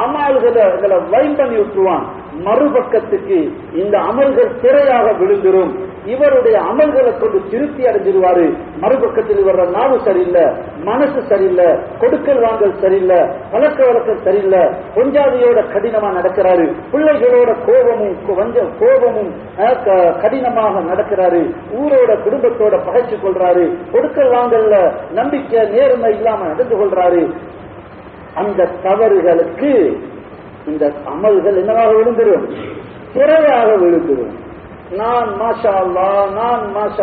அமல்களை எங்களை வைன் பண்ணி விட்டுருவான். மறுபக்கத்துக்கு இந்த அமல்கள் திரையாக விழுந்துரும். இவருடைய அமல்களை கொண்டு திருப்தி அடைஞ்சிருவாரு. மறுபக்கத்தில் இவர நாவு சரியில்லை, மனசு சரியில்லை, கொடுக்கல் வாங்கல் சரியில்லை, பழக்க வழக்கம் சரியில்லை, கொஞ்சாதியோட கடினமா நடக்கிறாரு, பிள்ளைகளோட கோபமும் கடினமாக நடக்கிறாரு, ஊரோட குடும்பத்தோட பகைச்சு கொள்றாரு, கொடுக்கல் வாங்கல்ல நம்பிக்கை நேர்மை இல்லாம நடந்து கொள்றாரு. அந்த தவறுகளுக்கு இந்த அமல்கள் என்னவாக விழுந்துரும்? திரையாக விழுந்துரும். நான் மாஷா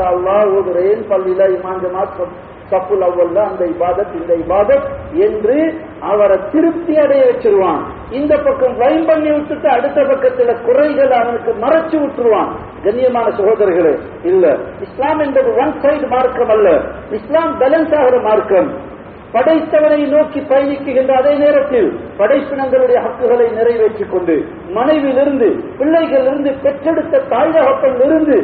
அல்லாஹ் ஓதுறேன், பள்ளியில இமாம் ஜமாத் சப்புல் அவ்வல்ல அந்த இபாதத் இந்த இபாதத் என்று அவரை திருப்தி அடைய வச்சிருவான். இந்த பக்கம் வைன் பண்ணி விட்டுட்டு அடுத்த பக்கத்துல குறைகள் அவனுக்கு மறைச்சு விட்டுருவான். கண்ணியமான சகோதரர்களே, இல்ல, இஸ்லாம் என்பது ஒன் சைடு மார்க்கம் அல்ல. இஸ்லாம் பேலன்ஸ் ஆகிற மார்க்கம். படைத்தவனை நோக்கி பயணிக்கின்ற அதே நேரத்தில் படைப்பினங்களுடைய ஹக்குகளை நிறைவேற்றிக் கொண்டு, மனைவியிலிருந்து, பிள்ளைகளிலிருந்து, பெற்றெடுத்த தாயகத்திலிருந்து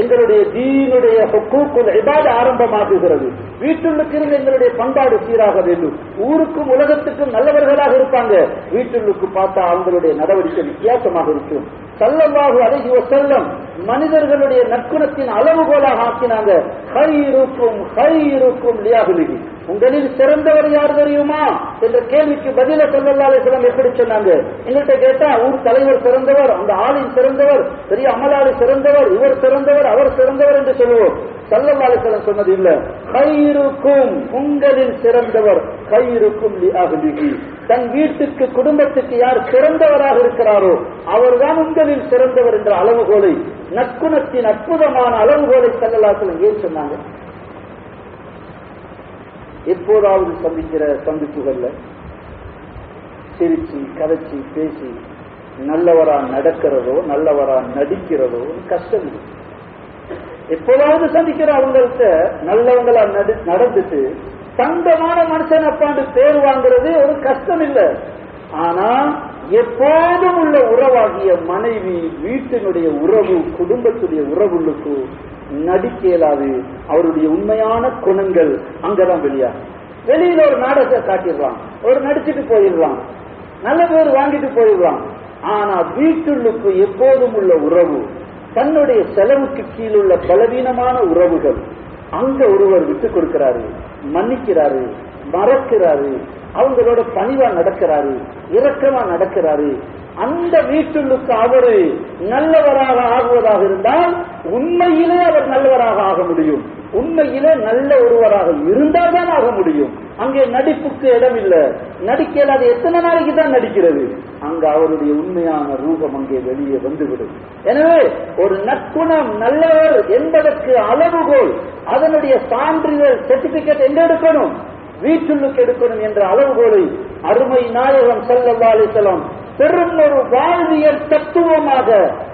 எங்களுடைய தீனுடைய ஹுக்கூக்குல் இபாதத் ஆரம்பமாகுகிறது. வீட்டுள்ளுக்கு எங்களுடைய பண்பாடு சீராக வேண்டும். ஊருக்கும் உலகத்துக்கும் நல்லவர்களாக இருப்பாங்க, வீட்டுள்ளுக்கு பார்த்தா அவங்களுடைய நடவடிக்கை வித்தியாசமாக இருக்கும். ஸல்லல்லாஹு அலைஹி வஸல்லம் மனிதர்களுடைய நற்குணத்தின் அளவுகோலாக ஆக்கினாங்க. ஹைருக்கும் லியஹ்லிஹி, உங்களில் சிறந்தவர் யார் தெரியுமா என்ற கேள்விக்கு பதில ஸல்லல்லாஹு அலைஹி வஸல்லம் எப்படி சொன்னாங்க? எங்கள்கிட்ட கேட்டா ஊர் தலைவர் சிறந்தவர், அந்த ஆளின் சிறந்தவர், பெரிய அமலாளி சிறந்தவர், இவர் சிறந்தவர், அவர் சிறந்தவர் என்று சொல்லுவோம். ஸல்லல்லாஹு அலைஹி வஸல்லம் சொன்னது இல்ல, ஹைருக்கும், உங்களில் சிறந்தவர், ஹைருக்கும் லியஹ்லிஹி, தன் வீட்டுக்கு குடும்பத்துக்கு யார் சிறந்தவராக இருக்கிறாரோ அவர்தான் உங்களில் சிறந்தவர் என்ற அளவுகோலை, நற்குணத்தின் அற்புதமான அளவுகோலை ஸல்லல்லாஹு அலைஹி வஸல்லம் ஏன் சொன்னாங்க? எப்போதாவது சந்திக்கிற சந்திப்புகள்ல சிரிச்சு கதைச்சி பேசி நல்லவரா நடக்கிறதோ நல்லவரா நடிக்கிறதோ கஷ்டம் இல்லை. எப்போதாவது சந்திக்கிற அவங்கள்ட்ட நல்லவங்களா நடந்துட்டு தங்கமான மனுஷன் அப்பாண்டு பேர் வாங்குறது ஒரு கஷ்டம் இல்லை. ஆனா எப்போதும் உள்ள உறவாகிய மனைவி, வீட்டினுடைய உறவு, குடும்பத்துடைய உறவுகளுக்கு நடிக்க இயலாது. அவருடைய உண்மையான குணங்கள் அங்கதான் வெளியாகும். வெளியில ஒரு நாடகத்தை காட்டிடுவான், ஒரு நடிச்சுட்டு போயிடலாம், நல்ல பேர் வாங்கிட்டு போயிடலாம். ஆனா வீட்டுள்ளுக்கு எப்போதும் உள்ள உறவு, தன்னுடைய செலவுக்கு கீழுள்ள பலவீனமான உறவுகள், அங்க ஒருவர் விட்டு கொடுக்கிறாரு, மன்னிக்கிறாரு, மறக்கிறாரு, அவங்களோட பணிவா நடக்கிறாரு, இரக்கமா நடக்கிறாரு. அந்த வீட்டுள்ளுக்கு அவரு நல்லவராக ஆகுவதாக இருந்தால் உண்மையிலே அவர் நல்லவராக ஆக முடியும். உண்மையிலே நல்ல ஒருவராக இருந்தால் தான் ஆக முடியும். அங்கே நடிப்புக்கு இடம் இல்லை. நடிக்கல, அது எத்தனை நாளைக்கு தான் நடிக்கிறது? அங்க அவருடைய உண்மையான ரூபம் அங்கே வெளியே வந்துவிடும். எனவே ஒரு நற்குணம் நல்லவர் என்பதற்கு அளவுகோல், அதனுடைய சான்றிதழ் சர்டிபிகேட் எங்க எடுக்கணும்? வீட்டுள்ளுக்கு எடுக்கணும் என்ற அளவுகோலை அருமை நாயகம் ஸல்லல்லாஹு அலைஹி வஸல்லம் பெரும் ஒரு வாழ்வியல் தத்துவமாக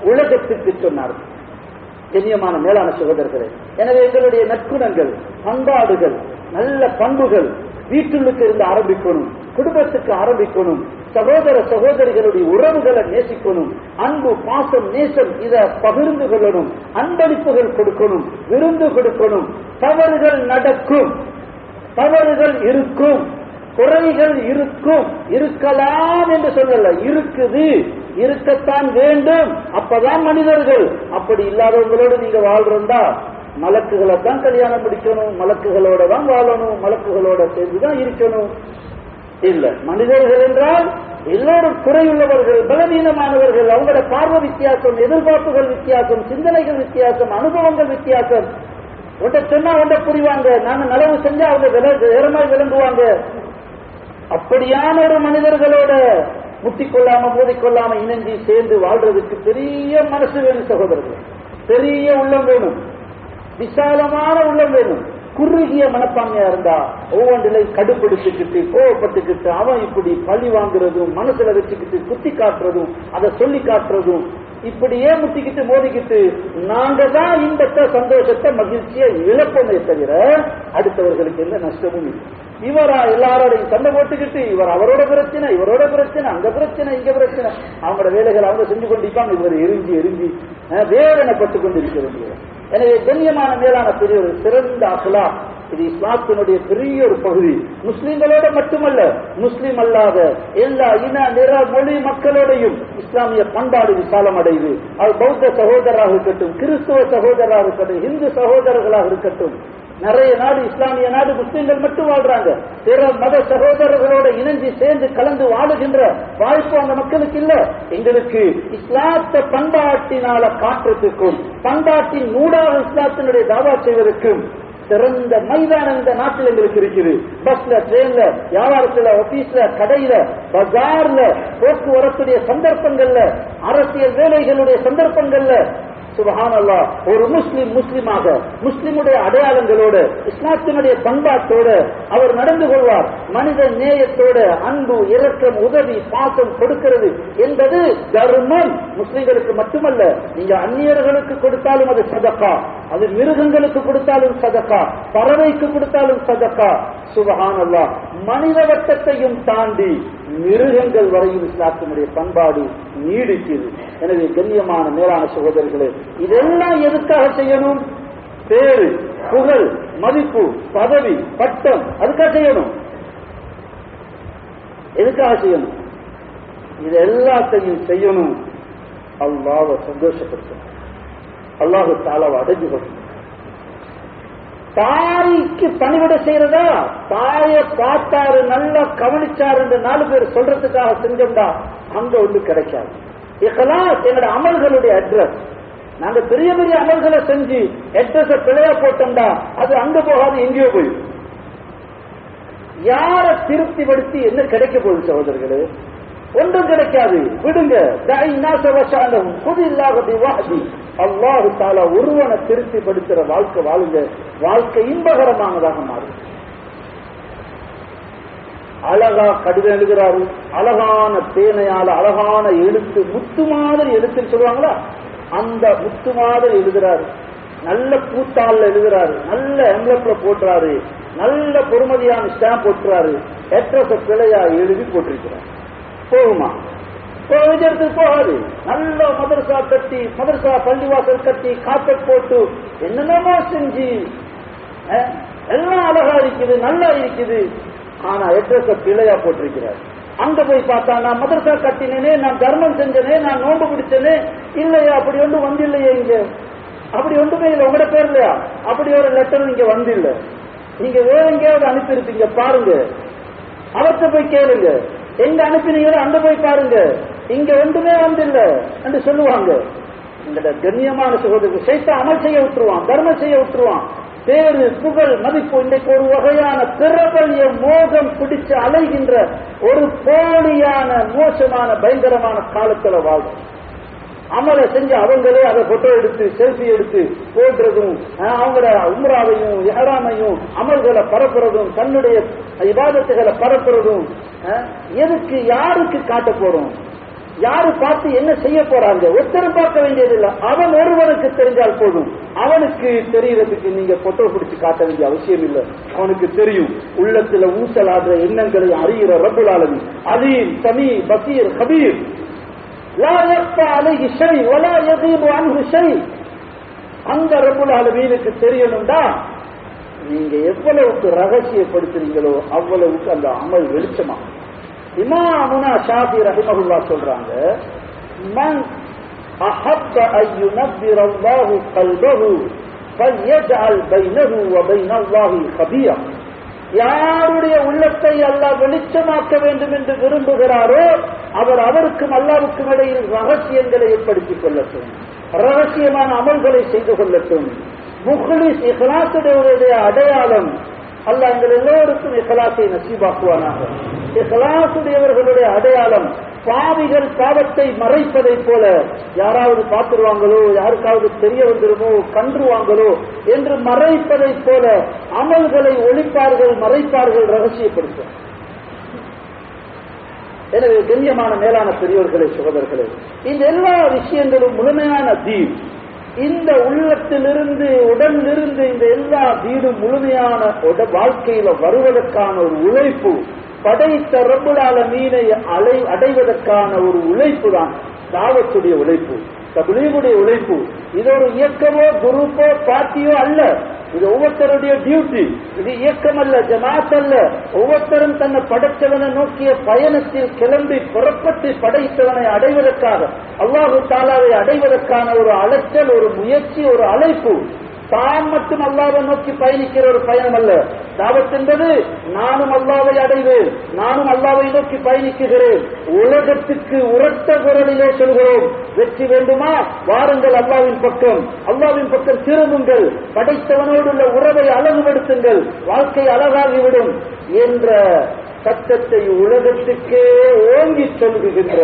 உலகத்துக்கு சொன்னார். கண்ணியமான மேலான சகோதரர்களே, எனவே எங்களுடைய நற்குணங்கள், பண்பாடுகள், நல்ல பண்புகள் வீட்டுள்ளுக்கு இருந்து ஆரம்பிக்கணும், குடும்பத்துக்கு ஆரம்பிக்கணும். சகோதர சகோதரிகளுடைய உறவுகளை நேசிக்கணும், அன்பு, பாசம், நேசம் இதை பகிர்ந்து கொள்ளணும், அன்பளிப்புகள் கொடுக்கணும், விருந்து கொடுக்கணும். தவறுகள் நடக்கும், தவறுகள் இருக்கும், குறைகள் இருக்கும், இருக்கலாம் என்று சொல்லல, இருக்குது, இருக்கத்தான் வேண்டும். அப்பதான் மனிதர்கள். அப்படி இல்லாதவங்களோடு நீங்க வாழ்றா மலக்குகளை தான் கல்யாணம் முடிக்கணும், மலக்குகளோட தான் வாழணும், மலக்குகளோட சேர்ந்துதான் இருக்கணும். இல்ல, மனிதர்கள் என்றால் எல்லோரும் குறையுள்ளவர்கள், பலவீனமானவர்கள். அவங்களோட பார்வை வித்தியாசம், எதிர்பார்ப்புகள் வித்தியாசம், சிந்தனைகள் வித்தியாசம், அனுபவங்கள் வித்தியாசம். ஒன்றை சொன்னா ஒன்றை புரிவாங்க, நாங்க நலவு செஞ்சா அவங்க வேறமாய் விளங்குவாங்க. அப்படியான ஒரு மனிதர்களோட முத்திக்கொள்ளாம மோதிக்கொள்ளாம இணைஞ்சி சேர்ந்து வாழ்றதுக்கு பெரிய மனசு வேணும் சகோதரர்கள், பெரிய உள்ளம் வேணும், விசாலமான உள்ளம் வேணும். குறுகிய மனப்பான்மையா இருந்தா ஒவ்வொன்றிலையும் கடுப்படுத்திக்கிட்டு கோவப்பட்டுக்கிட்டு அவன் இப்படி பழி வாங்குறதும் மனசுல வச்சுக்கிட்டு குத்தி காட்டுறதும் அதை சொல்லி காட்டுறதும் இப்படியே முட்டிக்கிட்டு மோதிக்கிட்டு நாங்க தான் இன்பத்தை சந்தோஷத்தை மகிழ்ச்சியை இழப்போமே தவிர அடுத்தவர்களுக்கு எந்த நஷ்டமும் இல்லை. இவரா எல்லாரோடையும் சண்டை போட்டுக்கிட்டு இவர் அவரோட பிரச்சனை இவரோட பிரச்சனை அங்க பிரச்சனை இங்க பிரச்சனை அவங்களோட வேலைகள் அவங்க செஞ்சு கொண்டிருப்பாங்க. இவர் எரிஞ்சு வேதனைப்பட்டு கொண்டிருக்கிறது. எனவே கண்ணியமான மேலான பெரிய ஒரு சிறந்த அகலா இது இஸ்லாத்தினுடைய பெரிய ஒரு பகுதி. முஸ்லிம்களோட மட்டுமல்ல, முஸ்லிம் அல்லாத எல்லா இன நிற மொழி மக்களோடையும் இஸ்லாமிய பண்பாடு விசாலம் அடையுது. அது பௌத்த சகோதரராக இருக்கட்டும், கிறிஸ்துவ சகோதரராக இருக்கட்டும், இந்து சகோதரர்களாக இருக்கட்டும். நிறைய நாடு இஸ்லாமிய நாடு முஸ்லிம்கள் மட்டும் வாழ்றாங்க. பிற மத சகோதரர்களோட இணைஞ்சு சேர்ந்து கலந்து வாழுகின்ற வாய்ப்பு அந்த மக்களுக்கு இல்ல. எங்களுக்கு இஸ்லாத்தை பண்பாட்டினால காட்டுறதுக்கும் பண்பாட்டின் நூடாக இஸ்லாத்தினுடைய தாவா செய்வதற்கும் சிறந்த மைதானம் இந்த நாட்டில் எங்களுக்கு இருக்குது. பஸ்ல, ட்ரெயின்ல, வியாபாரத்துல, ஆபீஸ்ல, கடையில, பஜார்ல, போக்குவரத்துடைய சந்தர்ப்பங்கள்ல, அரசியல் வேலைகளுடைய சந்தர்ப்பங்கள்ல சுப்ஹானல்லாஹ் ஒரு முஸ்லிமாக முஸ்லிமுடைய அடையாளங்களோடு இஸ்லாத்தினுடைய பண்பாட்டோட அவர் நடந்து கொள்வார். மனித நேயத்தோட அன்பு, இரக்கம், உதவி, பாசம் கொடுக்கிறது என்பது தர்மம். முஸ்லிம்களுக்கு மட்டுமல்ல, நீங்க அந்நியர்களுக்கு கொடுத்தாலும் அது சதகா, அது மிருகங்களுக்கு கொடுத்தாலும் சதகா, பறவைக்கு கொடுத்தாலும் சதகா. சுப்ஹானல்லாஹ் மனித வட்டத்தையும் தாண்டி மிருகங்கள் வரையும் இஸ்லாத்தினுடைய பண்பாடு நீடிக்குது. எனவே கண்ணியமான மேலான சகோதரர்களே, இதெல்லாம் எதுக்காக செய்யணும்? பேரு, புகழ், மதிப்பு, பதவி, பட்டம், அதுக்காக செய்யணும். எதுக்காக செய்யணும்? இது எல்லாத்தையும் செய்யணும் அல்லாஹ்வை சந்தோஷப்படுத்தணும், அல்லாஹ் தஆலாவை அடைஞ்சு கொள்ளணும். தாய்க்கு பணிவிட செய்யறதா? தாயை பார்த்தாரு, நல்லா கவனிச்சாரு என்று 4 பேர் சொல்றதுக்காக செஞ்சோம்டா அங்க ஒண்ணு கிடைக்காது. இஹ்லாஸ் எங்களோட அமல்களுடைய அட்ரஸ். நாங்க பெரிய பெரிய அமல்களை செஞ்சு அட்ரஸ பிழையா போட்டோம்டா அது அங்க போகாது, எங்கேயோ போய் யார திருப்திப்படுத்தி என்ன கிடைக்க போகுது சகோதரர்களே? ஒன்றும் கிடைக்காது, விடுங்க. அல்லாஹ் தஆலா ஒருவனை திருப்திப்படுத்துற வாழ்க்கை வாழுங்க, வாழ்க்கை இன்பகரமானதாக மாறும். அழகா கடிதம் எழுதுறாரு, அழகான பேனையால அழகான எழுத்து, முத்து மாதிரி எழுத்துன்னு சொல்லுவாங்களா, அந்த முத்து மாதிரி எழுதுறாரு. நல்ல பூத்தாள்ல எழுதுறாரு, நல்ல எம்லப்ல போட்டுறாரு, நல்ல பொறுமதியான ஸ்டாம்ப் போட்டுறாரு, அட்ரஸ் பிழையா எழுதி போட்டிருக்கிறார். போகுமா? இடத்துக்கு போகாது. நல்ல மதரசா கட்டி, மதரசா பள்ளிவாசல் கட்டி, காப்பட் போட்டு என்னென்னமோ செஞ்சு எல்லாம் அழகா இருக்குது, நல்லா இருக்குது. ஆனா அட்ரஸ பிழையா போட்டிருக்கிறார். அங்க போய் பார்த்தா நான் மதரசா கட்டினேனே, நான் தர்மம் செஞ்சனே, நான் நோன்பு பிடிச்சனே, இல்லையா அப்படி ஒன்றும் வந்து இல்லையே, இங்க அப்படி ஒன்றுமே இல்லை, உங்களோட பேர் இல்லையா, அப்படி ஒரு லெட்டர் இங்க வந்து இல்ல, நீங்க வேற எங்கேயாவது அனுப்பியிருப்பீங்க, பாருங்க, அவர்கிட்ட போய் கேளுங்க, எங்க அனுப்பினீங்களோ அங்க போய் பாருங்க, இங்க ஒன்றுமே வந்து இல்ல என்று சொல்லுவாங்க. இந்த கண்ணியமான சகோதரர்கள் சைத்தான் அமல் செய்ய விட்டுருவான், தர்மம் செய்ய விட்டுருவான். பேரு, புகழ், மதிப்பு இன்றைக்கு ஒரு வகையான பிரபல்ய மோகம் பிடிச்சு அலைகின்ற ஒரு போலியான மோசமான பயங்கரமான காலத்துல வாழும். அமலை செஞ்சு அவங்களே அதை போட்டோ எடுத்து செல்ஃபி எடுத்து போடுறதும், அவங்களோட உம்ராவையும் இஹ்ராமையும் அமல்களை பரப்புறதும், தன்னுடைய இபாதத்துகளை பரப்புறதும், எதுக்கு, யாருக்கு காட்ட போறோம், யாரு பார்த்து என்ன செய்ய போறாங்க? ஒருத்தரும் பார்க்க வேண்டியதில்லை, அவன் ஒருவனுக்கு தெரிஞ்சால் போதும். அவனுக்கு தெரியறதுக்கு நீங்க போட்டோ பிடிச்சு காட்ட வேண்டிய அவசியம் இல்லை. அவனுக்கு தெரியும், உள்ளத்துல ஊசலாடுற எண்ணங்களை அறிகிற ரப்புல் ஆலமீன் அலீம், சமீ, பசீர், கபீர். லா யக்ஃபா அலைஹி ஷை வலா யகீபு அன்ஹு ஷை. அந்த ரப்புல் ஆலமீனுக்கு தெரியணும்டா நீங்க எவ்வளவுக்கு ரகசியப்படுத்துறீங்களோ அவ்வளவுக்கு அந்த அமல் வெளிச்சமா. இமாமுனா ஷாஃபி ரஹிமஹுல்லாஹ் சொல்றாங்க, மன் அஹப்ப அன் யுனவ்விர அல்லாஹு கல்பஹு ஃபல்யஜ்அல் பைனஹு வ பைனல்லாஹி கபியா. யாருடைய உள்ளத்தை அல்லாஹ் வெளிச்சமாக்க வேண்டும் என்று விரும்புகிறாரோ அவர் அவருக்கும் அல்லாஹ்வுக்கும் இடையில் ரகசியங்களை ஏற்படுத்திக் கொள்ளட்டும், ரகசியமான அமல்களை செய்து கொள்ளட்டும். முஹ்லிஸ் இஹ்லாஸுடைய அடையாளம் அல்லாஹ் எங்கள் எல்லோருக்கும் இஹ்லாஸை நசீபாக்குவானாக. இஹ்லாஸுடையவர்களுடைய அடையாளம் பாவிகள் பாவத்தை மறைப்பதைப் போல யாராவது பார்த்துருவாங்களோ, யாருக்காவது தெரிய வந்துருமோ, கன்றுவாங்களோ என்று மறைப்பதைப் போல அமல்களை ஒழிப்பார்கள், மறைப்பார்கள், ரகசியப்படுத்தும். எனவே கண்ணியமான மேலான பெரியோர்களே, சகோதரர்களே, இந்த எல்லா விஷயங்களும் முழுமையான தீன். இந்த உள்ளத்திலிருந்து உடலிலிருந்து இந்த எல்லா தீனும் முழுமையான வாழ்க்கையில வருவதற்கான ஒரு உழைப்பு, படைத்த ரப்புல் ஆலமீனை அடைவதற்கான ஒரு உழைப்பு தான் தாவத்துடைய உழைப்பு, தப்லீகுடைய உழைப்பு. இது ஒரு இயக்கமோ குரூப்போ பார்ட்டியோ அல்ல. இது ஒவ்வொருத்தருடைய டியூட்டி. இது இயக்கம் அல்ல, ஜமாத் அல்ல. ஒவ்வொருத்தரும் தன்னை படைத்தவனை நோக்கிய பயணத்தில் கிளம்பி புறப்பட்டு படைத்தவனை அடைவதற்காக, அல்லாஹு தாலாவை அடைவதற்கான ஒரு அலைச்சல், ஒரு முயற்சி, ஒரு அழைப்பு. தான் மட்டும் அல்லாஹ்வை நோக்கி பயணிக்கிற ஒரு பயணம் அல்ல. தாவத் என்பது நானும் அல்லாஹ்வை அடைவேன், நானும் அல்லாஹ்வை நோக்கி பயணிக்கிறேன். உலகத்துக்கு உரத்த குரலிலே சொல்கிறோம், வெற்றி வேண்டுமா வாருங்கள் அல்லாஹ்வின் பக்கம், அல்லாஹ்வின் பக்கம் திரும்புங்கள், படைத்தவனோடு உள்ள உறவை அழகுபடுத்துங்கள், வாழ்க்கை அழகாகிவிடும் என்ற சத்தத்தை உலகத்துக்கே ஓங்கி சொல்லுகின்ற,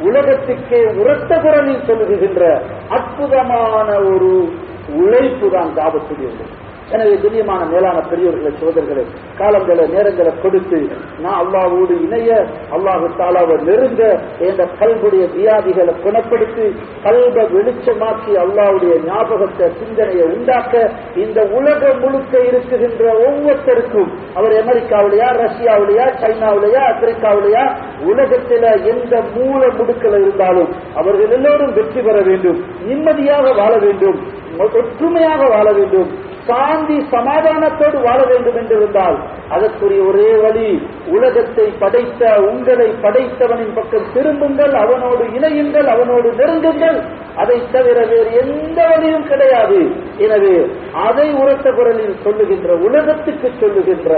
உலகத்துக்கே உரத்த குரலில் சொல்லுகின்ற அற்புதமான ஒரு உழைப்பு தான் தாவத்துடைய உழைப்பு. எனவே துன்யமான மேலான பெரியோர்களை, சோதர்களே, காலங்களை நேரங்களை கொடுத்து நான் அல்லாஹ்வோடு இணைய, அல்லாஹு தாலாவை நெருங்க, என்ற கல்புடைய வியாதிகளை குணப்படுத்தி கல்ப வெளிச்சமாக்கி அல்லாஹ்வுடைய ஞாபகத்தை, சிந்தனையை உண்டாக்க இந்த உலகம் முழுக்க இருக்குகின்ற ஒவ்வொருத்தருக்கும், அவர் அமெரிக்காவிலையா, ரஷ்யாவிலையா, சைனாவிலையா, ஆப்பிரிக்காவிலையா, உலகத்தில எந்த மூல முடுக்கல இருந்தாலும் அவர்கள் எல்லோரும் வெற்றி பெற வேண்டும், நிம்மதியாக வாழ வேண்டும், ஒற்றுமையாக வாழ வேண்டும், சாந்தி சமாதானத்தோடு வாழ வேண்டும் என்றிருந்தால் அதற்குரிய ஒரே வழி, உலகத்தை படைத்த உங்களை படைத்தவனின் பக்கம் திரும்புங்கள், அவனோடு இணையுங்கள், அவனோடு நெருங்குங்கள். அதை தவிர வேறு எந்த வழியும் கிடையாது. எனவே அதை உரத்த குரலில் சொல்லுகின்ற, உலகத்துக்கு சொல்லுகின்ற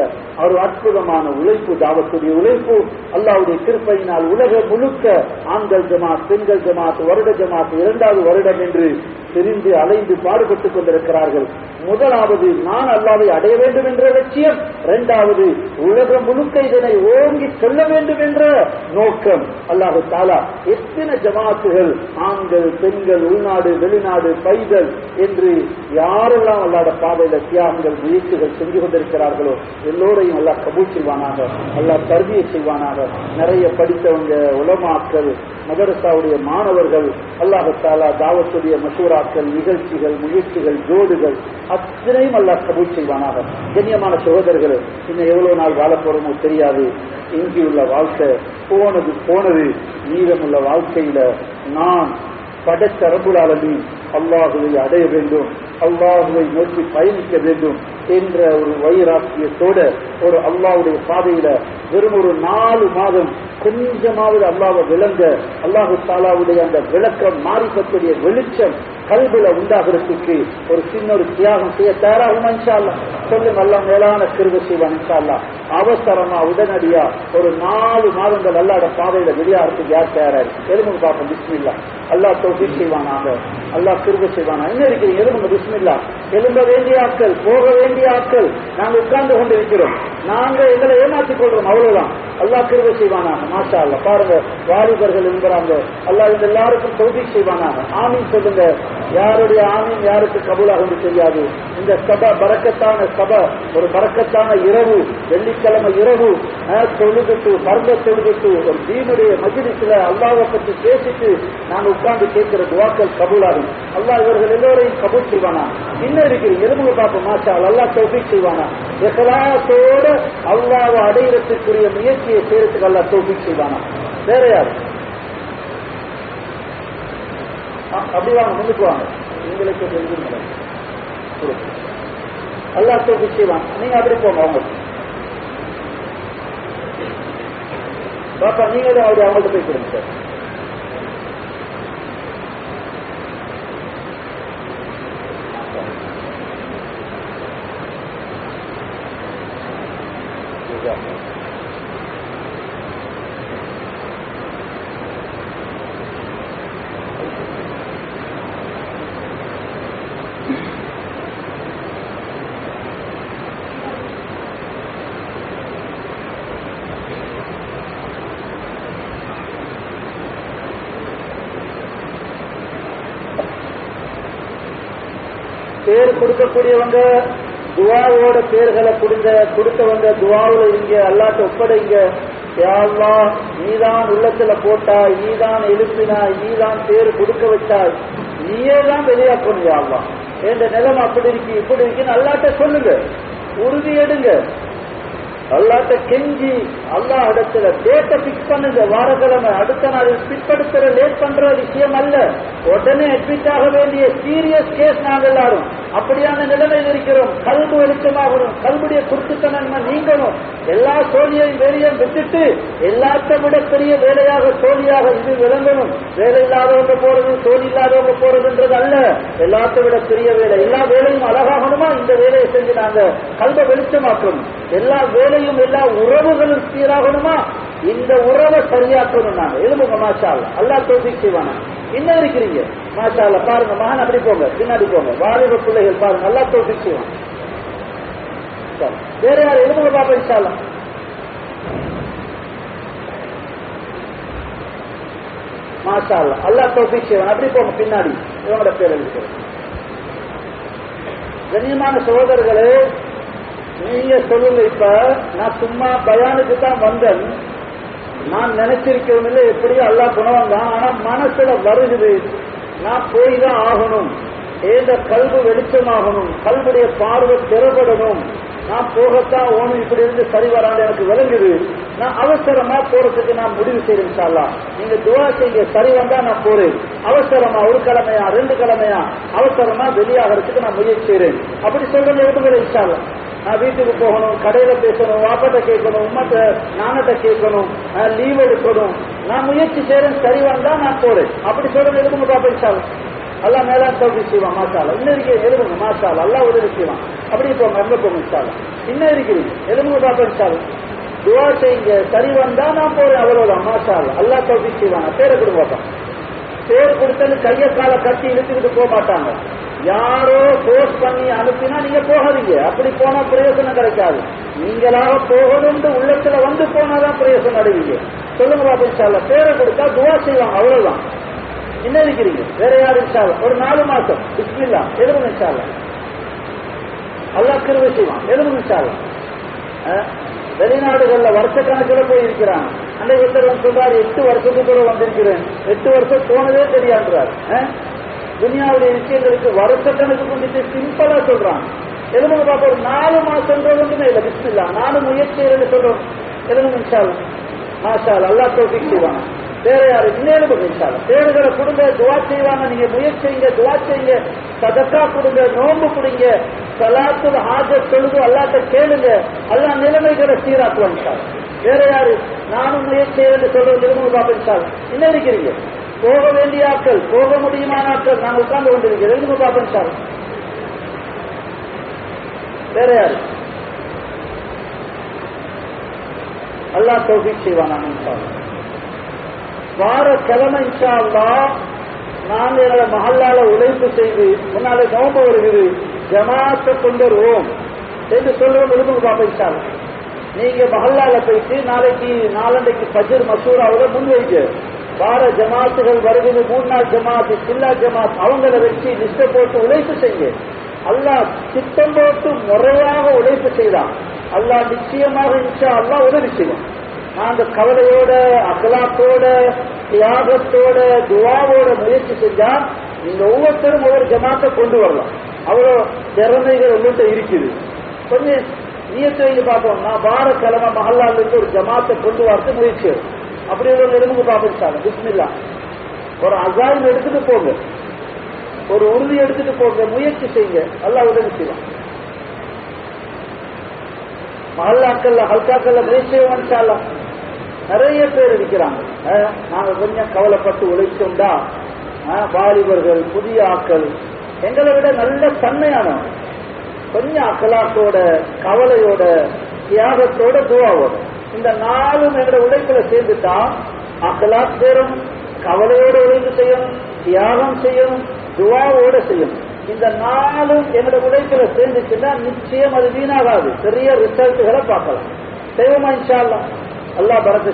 ஒரு அற்புதமான உழைப்பு தாவத்துடைய உழைப்பு. அல்லாஹ்வுடைய கிருபையினால் உலகம் முழுக்க ஆண்கள் ஜமாத், பெண்கள் ஜமாத், வருட ஜமாத், 2வது வருடம் என்று தெரிந்து அலைந்து பாடுபட்டுக் கொண்டிருக்கிறார்கள். முதலாவது நான் அல்லாஹ்வை அடைய வேண்டும் என்ற லட்சியம், 2வது உலகம் முழுக்க இதனை ஓங்கி சொல்ல வேண்டும் என்ற நோக்கம். அல்லாஹ் தஆலா எத்தனை ஜமாத்துகள், ஆண்கள், பெண்கள், உள்நாடு, வெளிநாடு, பைதல் என்று யாரெல்லாம் அல்லாஹ்வுடைய பாதையில தியாகங்கள், முயற்சிகள் செஞ்சு கொண்டிருக்கிறார்களோ எல்லோரையும் அல்லாஹ் கபூல் செய்வானாக, அல்லாஹ் தர்பியை செய்வானாக. நிறைய படித்தவங்க, உலமாக்கள், மதரசாவுடைய மாணவர்கள், அல்லாஹ் தஆலா தாவத்துடைய மஷூராக்கள், நிகழ்ச்சிகள், முயற்சிகள், ஜோடுகள் அத்தனையும் அல்லாஹ் கபூல் செய்வானாக. கண்ணியமான சகோதரர்களே, இன்னும் எவ்வளவு நாள் வாழ போறோமோ தெரியாது. இங்கியுள்ள வாழ்க்கை போனது. மீதமுள்ள வாழ்க்கையில நான் படைத்த ரப்புல் ஆலமீன் அல்லாஹுவை அடைய வேண்டும், அல்லாஹுவை நோக்கி பயணிக்க வேண்டும் என்ற ஒரு வைராக்கியத்தோட ஒரு அல்லாஹ்வுடைய பாதையில வெறும் ஒரு 4 மாதம் கொஞ்சமாவது அல்லாஹ்வை விளங்க, அல்லாஹு தாலாவுடைய அந்த விளக்கம், மாரிஃபத்துடைய வெளிச்சம் கல்வில உண்டாகிறதுக்கு ஒரு சின்ன ஒரு தியாகம் செய்ய தயாராகுமா? இன்ஷா அல்லாஹ் சொல்லுங்க. அல்லாஹ் மேலான கிருபை செய்வான் இன்ஷா அல்லாஹ். அவசரமா உடனடியா ஒரு 4 மாதங்கள் அல்லாஹ்வுடைய பாதையில வெளியாகிறதுக்கு யார் தயாராரு? எலும்புங்க பார்ப்போம். பிஸ்மில்லா. அல்லாஹ் தௌஃபீக் செய்வானாக, அல்லாஹ் கிருபை செய்வானா. என்ன இருக்கிறீங்க? எலும்புங்க. பிஸ்மில்லா. எழும்ப வேண்டிய ஆட்கள், போக வேண்டிய ஆட்கள், நாங்க உட்கார்ந்து கொண்டு இருக்கிறோம். நாங்க எங்களை ஏமாற்றிக் கொள்றோம், அவ்வளவுதான். அல்லாஹ் கிருபை செய்வானாக. மாஷா அல்லாஹ். பாருங்க, வாலிபர்கள் என்கிறாங்க. அல்லாஹ் இந்த எல்லாருக்கும் தௌஃபீக் செய்வானாக. ஆமீன் சொல்லுங்க. யாருடைய ஆமீன் யாருக்கு கபூலாகும் தெரியாது. இந்த சபை பரக்கத்தான சபை, ஒரு பரக்கத்தான இரவு, வெள்ளிக்கிழமை இரவு தொழுதுட்டு, மர்ம தொழுதுட்டு, ஒரு தீனுடைய மஜ்லிஸ்ல அல்லாஹ்வை பற்றி பேசிட்டு நாங்க உட்கார்ந்து கேட்கிற துஆக்கள் கபூலாகும். அல்லாஹ் இவர்கள் எல்லோரையும் கபூல் செய்வானா. இன்னும் இருக்கிறீங்க, எலும்புங்க பார்ப்போம். மாஷா அல்லாஹ் தௌஃபீக் செய்வானா. இஹ்லாஸோட அல்லாஹ்வை அடையிறதுக்குரிய முயற்சியை செய்யறதுக்கு அல்லாஹ் தௌஃபீக் செய்வானா. வேற யாரு? அப்படி வாங்க, முன்னுக்கு வாங்க. உங்களுக்கு அல்லாஹ் தௌஃபீக் செய்வான். நீங்க அப்படி போங்க. அவங்க பாப்பா, நீங்க அவங்கள்ட்ட போய் கொடுங்க சார். பேர் கொடுக்கக்கூடியவங்க துவாவோட பேர்களை கொடுத்தவங்க துவாவுல இருங்க, அல்லாட்ட ஒப்படைங்க. யா அல்லாஹ், நீதான் உள்ளத்துல போட்டாய், நீதான் எழுப்பினாய், நீதான் பேர் கொடுக்க வச்சாய், நீயே தான் வெளியாக்கணும். யா அல்லாஹ், என்ற நிலைமை அப்படி இருக்கு இப்படி இருக்குன்னு அல்லாட்ட சொல்லுங்க, உறுதி எடுங்க. அல்லாட்ட கெஞ்சி அல்லாஹ் இடத்துல டேட்டை பிக்ஸ் பண்ணுங்க. வாரக்கிழமை அடுத்த நாள் பிற்படுத்துற லேட் பண்ற விஷயம் அல்ல, உடனே அட்மிட் ஆக வேண்டிய சீரியஸ் கேஸ். நாங்கள் எல்லாரும் அப்படியான நிலைமையில் இருக்கிறோம். கல்பு வெளிச்சமாகணும், கல்புடைய குருட்டுத்தன்மை நீங்கணும். எல்லா சோழியையும் வேலையும் விட்டுட்டு எல்லாத்த விட பெரிய வேலையாக சோழியாக இது விளங்கணும். வேலை இல்லாதவங்க போறது, சோழி இல்லாதவங்க போறதுன்றது அல்ல, எல்லாத்த விட பெரிய வேலை. எல்லா வேலையும் அழகாகணுமா, இந்த வேலையை செஞ்சு நாங்க கல்பை வெளிச்சமாக்கணும். எல்லா வேலையும் எல்லா உறவுகளும் சீராகணுமா, இந்த உறவை சரியாக்கணும். நாங்க எழுதுங்க மாஷா அல்லாஹ், அல்லாஹ் தௌஃபீக் செய்வானா. இன்னும் இருக்கிறீங்க மாஷா அல்லாஹ், பாருங்க மகன் அப்படி போங்க, பின்னாடி போங்க, வாலிப பிள்ளைகள் பாருங்க, அல்லாஹ் தௌஃபீக் செய்வான். வேற யார் எழுதுங்க பாப்பா இன்ஷா அல்லாஹ். மாஷா அல்லாஹ், அல்லாஹ் தௌஃபீக் செய்வான். அப்படி போங்க, பின்னாடி இவங்களோட பேர் எழுதுகிறேன். கண்ணியமான சகோதரர்களே, நீங்க சொல்லுங்க, இப்ப நான் சும்மா பயானுக்கு தான் வந்தேன், நான் நினைச்சிருக்கவும் இல்லை, எப்படியோ அல்லாஹ் குணம் தான், ஆனா மனசுல வருகிறது, நான் போய் தான் ஆகணும், ஏந்த கல்வி வெளிச்சமாகணும், கல்விடைய பார்வை திறப்படணும், நான் போகத்தான் ஓணும், இப்படி இருந்து சரி வராது எனக்கு விளங்குது, நான் அவசரமா போறதுக்கு நான் முடிவு செய்யறேன். இன்ஷா அல்லாஹ் நீங்க துஆ செய்யுங்க, சரி வந்தா நான் போறேன். அவசரமா ஒரு கிழமையா 2 கிழமையா அவசரமா வெளியாகிறதுக்கு நான் முயற்சி செய்யறேன். அப்படி சொல்றது எழுதுகிற இன்ஷா அல்லாஹ். நான் வீட்டுக்கு போகணும், கடையில பேசணும், வாப்பாட்ட கேட்கணும், உம்மட்ட நானட்ட கேட்கணும், லீவ் எடுக்கணும், நான் முயற்சி செய்யறேன், சரி வந்தா நான் போறேன். அப்படி சொல்றது எழுதுங்க பாப்பா இன்ஷா அல்லாஹ். அல்லாஹ் மேலான் தௌஃபீக் செய்வான். மாஷா அல்லாஹ். இன்னும் இருக்கே எழுதுங்க மாஷா அல்லாஹ், அல்லாஹ் உதவி செய்வான். அப்படி போங்க, அங்க போங்க இன்ஷா அல்லாஹ். இன்னும் இருக்கிறீங்க எழுதுங்க பாப்பா இன்ஷா அல்லாஹ். துஆ செய்யுங்க, சரி வந்தா நான் போறேன், அவ்வளவுதான். மாஷா அல்லாஹ், அல்லாஹ் தௌஃபீக் செய்வான். பேரை கொடுங்க பாப்பா. பேர் கொடுத்தது கைய கால கட்டி இழுத்துக்கிட்டு போக மாட்டாங்க. யாரோ போஸ்ட் பண்ணி அனுப்பினா நீங்க போகாதீங்க, அப்படி போனா பிரயோசனம் கிடைக்காது. நீங்களாக போகணும்னு உள்ளத்துல வந்து போனாதான் பிரயோசனம் அடைவீங்க. சொல்லுங்க பாப்பா இன்ஷா அல்லாஹ். பேரை கொடுத்தா துஆ செய்வாங்க, அவ்வளவுதான். என்ன இருக்கிறீங்க வேற யாரு இன்ஷா அல்லாஹ். ஒரு 4 மாசம் பிஸ்மில்லாஹ் எழுதுங்க இன்ஷா அல்லாஹ், அல்லாஹ் கிருபை செய்வான். எழுதுங்க இன்ஷா அல்லாஹ். வெளிநாடுகள்ல வருஷக்கணக்கில் போய் இருக்கிறாங்க. அன்றைக்கு ஒருத்தர் சொல்றாரு, 8 வருஷத்துக்குள்ள வந்திருக்கிறேன், 8 வருஷம் போனதே தெரியான்றார். துனியாவுடைய விஷயங்களுக்கு வருஷக்கணக்கு கொண்டு சிம்பிளா சொல்றாங்க. எழுதுங்க பாப்பா. ஒரு 4 மாசம் ஒன்றுமே இல்லை. பிஸ்மில்லாஹ், 4 முயற்சி சொல்றோம். எழுதுங்க இன்ஷா அல்லாஹ். மாஷா அல்லாஹ், அல்லாஹ் தௌஃபீக் செய்வாங்க. வேற யாரு இன்னும் எழுதுங்க இன்ஷா அல்லாஹ். பேருகளை கொடுங்க, துஆ செய்வாங்க. நீங்க முயற்சி செய்யுங்க, துஆ செய்யுங்க, சதக்கா கொடுங்க, நோன்பு கொடுங்க, ஸலாத்துல் ஹாஜத் தொழுது அல்லாஹ்ட்ட கேளுங்க, அல்லாஹ் நிலைமைகளை சீராக்குவான் இன்ஷா அல்லாஹ். வேற யாரு நானும் முயற்சி செய்யறேன்னு சொல்றது எழுதுங்க பாப்பா இன்ஷா அல்லாஹ். இன்னும் இருக்கிறீங்க போக வேண்டிய ஆட்கள், போக முடியுமான ஆட்கள், நாங்கள் உட்கார்ந்து கொண்டிருக்கிறோம். எழுதுங்க பாப்பா இன்ஷா அல்லாஹ். வேற யாரு அல்லாஹ் தௌஃபீக் செய்வான். இன்ஷா அல்லாஹ் வார கிழமை இன்ஷா அல்லாஹ் நாங்க என்னோட மஹல்லால உழைப்பு செய்து, முன்னாலே நோம்பு வருகிறது, ஜமாத்தை கொண்டு வருவோம் என்று சொல்றோம். எழுதுங்க பாப்பா இன்ஷா அல்லாஹ். நீங்க மஹல்லால போயிட்டு நாளைக்கு ஃபஜ்ர் மசூராவுல முன்வைங்க. வார ஜமாத்துகள் வருகிறது, 3 நாள் ஜமாத்து, சில்லா ஜமாத், அவங்கள வச்சு லிஸ்ட போட்டு உழைப்பு செய்யுங்க. அல்லாஹ் திட்டம் போட்டு முறையாக உழைப்பு செய்தான், அல்லாஹ் நிச்சயமாக இன்ஷா அல்லாஹ் உதவி செய்வோம். நாங்க கவலையோட, அகலாத்தோட, தியாகத்தோட, துஆவோட முயற்சி செஞ்சா நீங்க ஒவ்வொருத்தரும் ஒவ்வொரு ஜமாத்தை கொண்டு வரலாம். அவ்வளோ திறமைகள் உங்கள்கிட்ட இருக்குது. கொஞ்சம் நியத்தை வைங்க பார்ப்போம். நான் வார கிழமை மஹல்லால இருந்து ஒரு ஜமாத்தை கொண்டு வரது முயற்சி. அப்படி ஒரு எலும்பு பார்ப்போம். பிஸ்மில்லாஹ். ஒரு அஸாயிம் எடுத்துட்டு போங்க, ஒரு உறுதி எடுத்துட்டு போங்க, முயற்சி செய்யுங்க, அல்லாஹ் உதவி செய்வான். மஹல்லாக்கள்ல ஹல்காக்கள்ல முயற்சி செய்வோம் இன்ஷா அல்லாஹ். நிறைய பேர் இருக்கிறாங்க. நாங்க கொஞ்சம் கவலைப்பட்டு உழைச்சோம்டா, வாலிபர்கள், புதிய ஆக்கள், எங்களை விட நல்ல தன்மையானவங்க, கொஞ்சம் அக்கலாத்தோட, கவலையோட, தியாகத்தோட, துஆவோட, இந்த 4ம் எங்களோட உழைப்புல சேர்ந்துட்டா அக்கலாத் சேரும், கவலையோட உழைப்பு செய்யணும், தியாகம் செய்யணும், துஆவோட செய்யணும். இந்த 4ம் எங்களோட உழைப்புல சேர்ந்துச்சுன்னா நிச்சயம் அது வீணாகாது, பெரிய ரிசல்ட்டுகளை பார்க்கலாம். செய்வோமா இன்ஷா அல்லாஹ். அல்லாஹ் பரக்கத்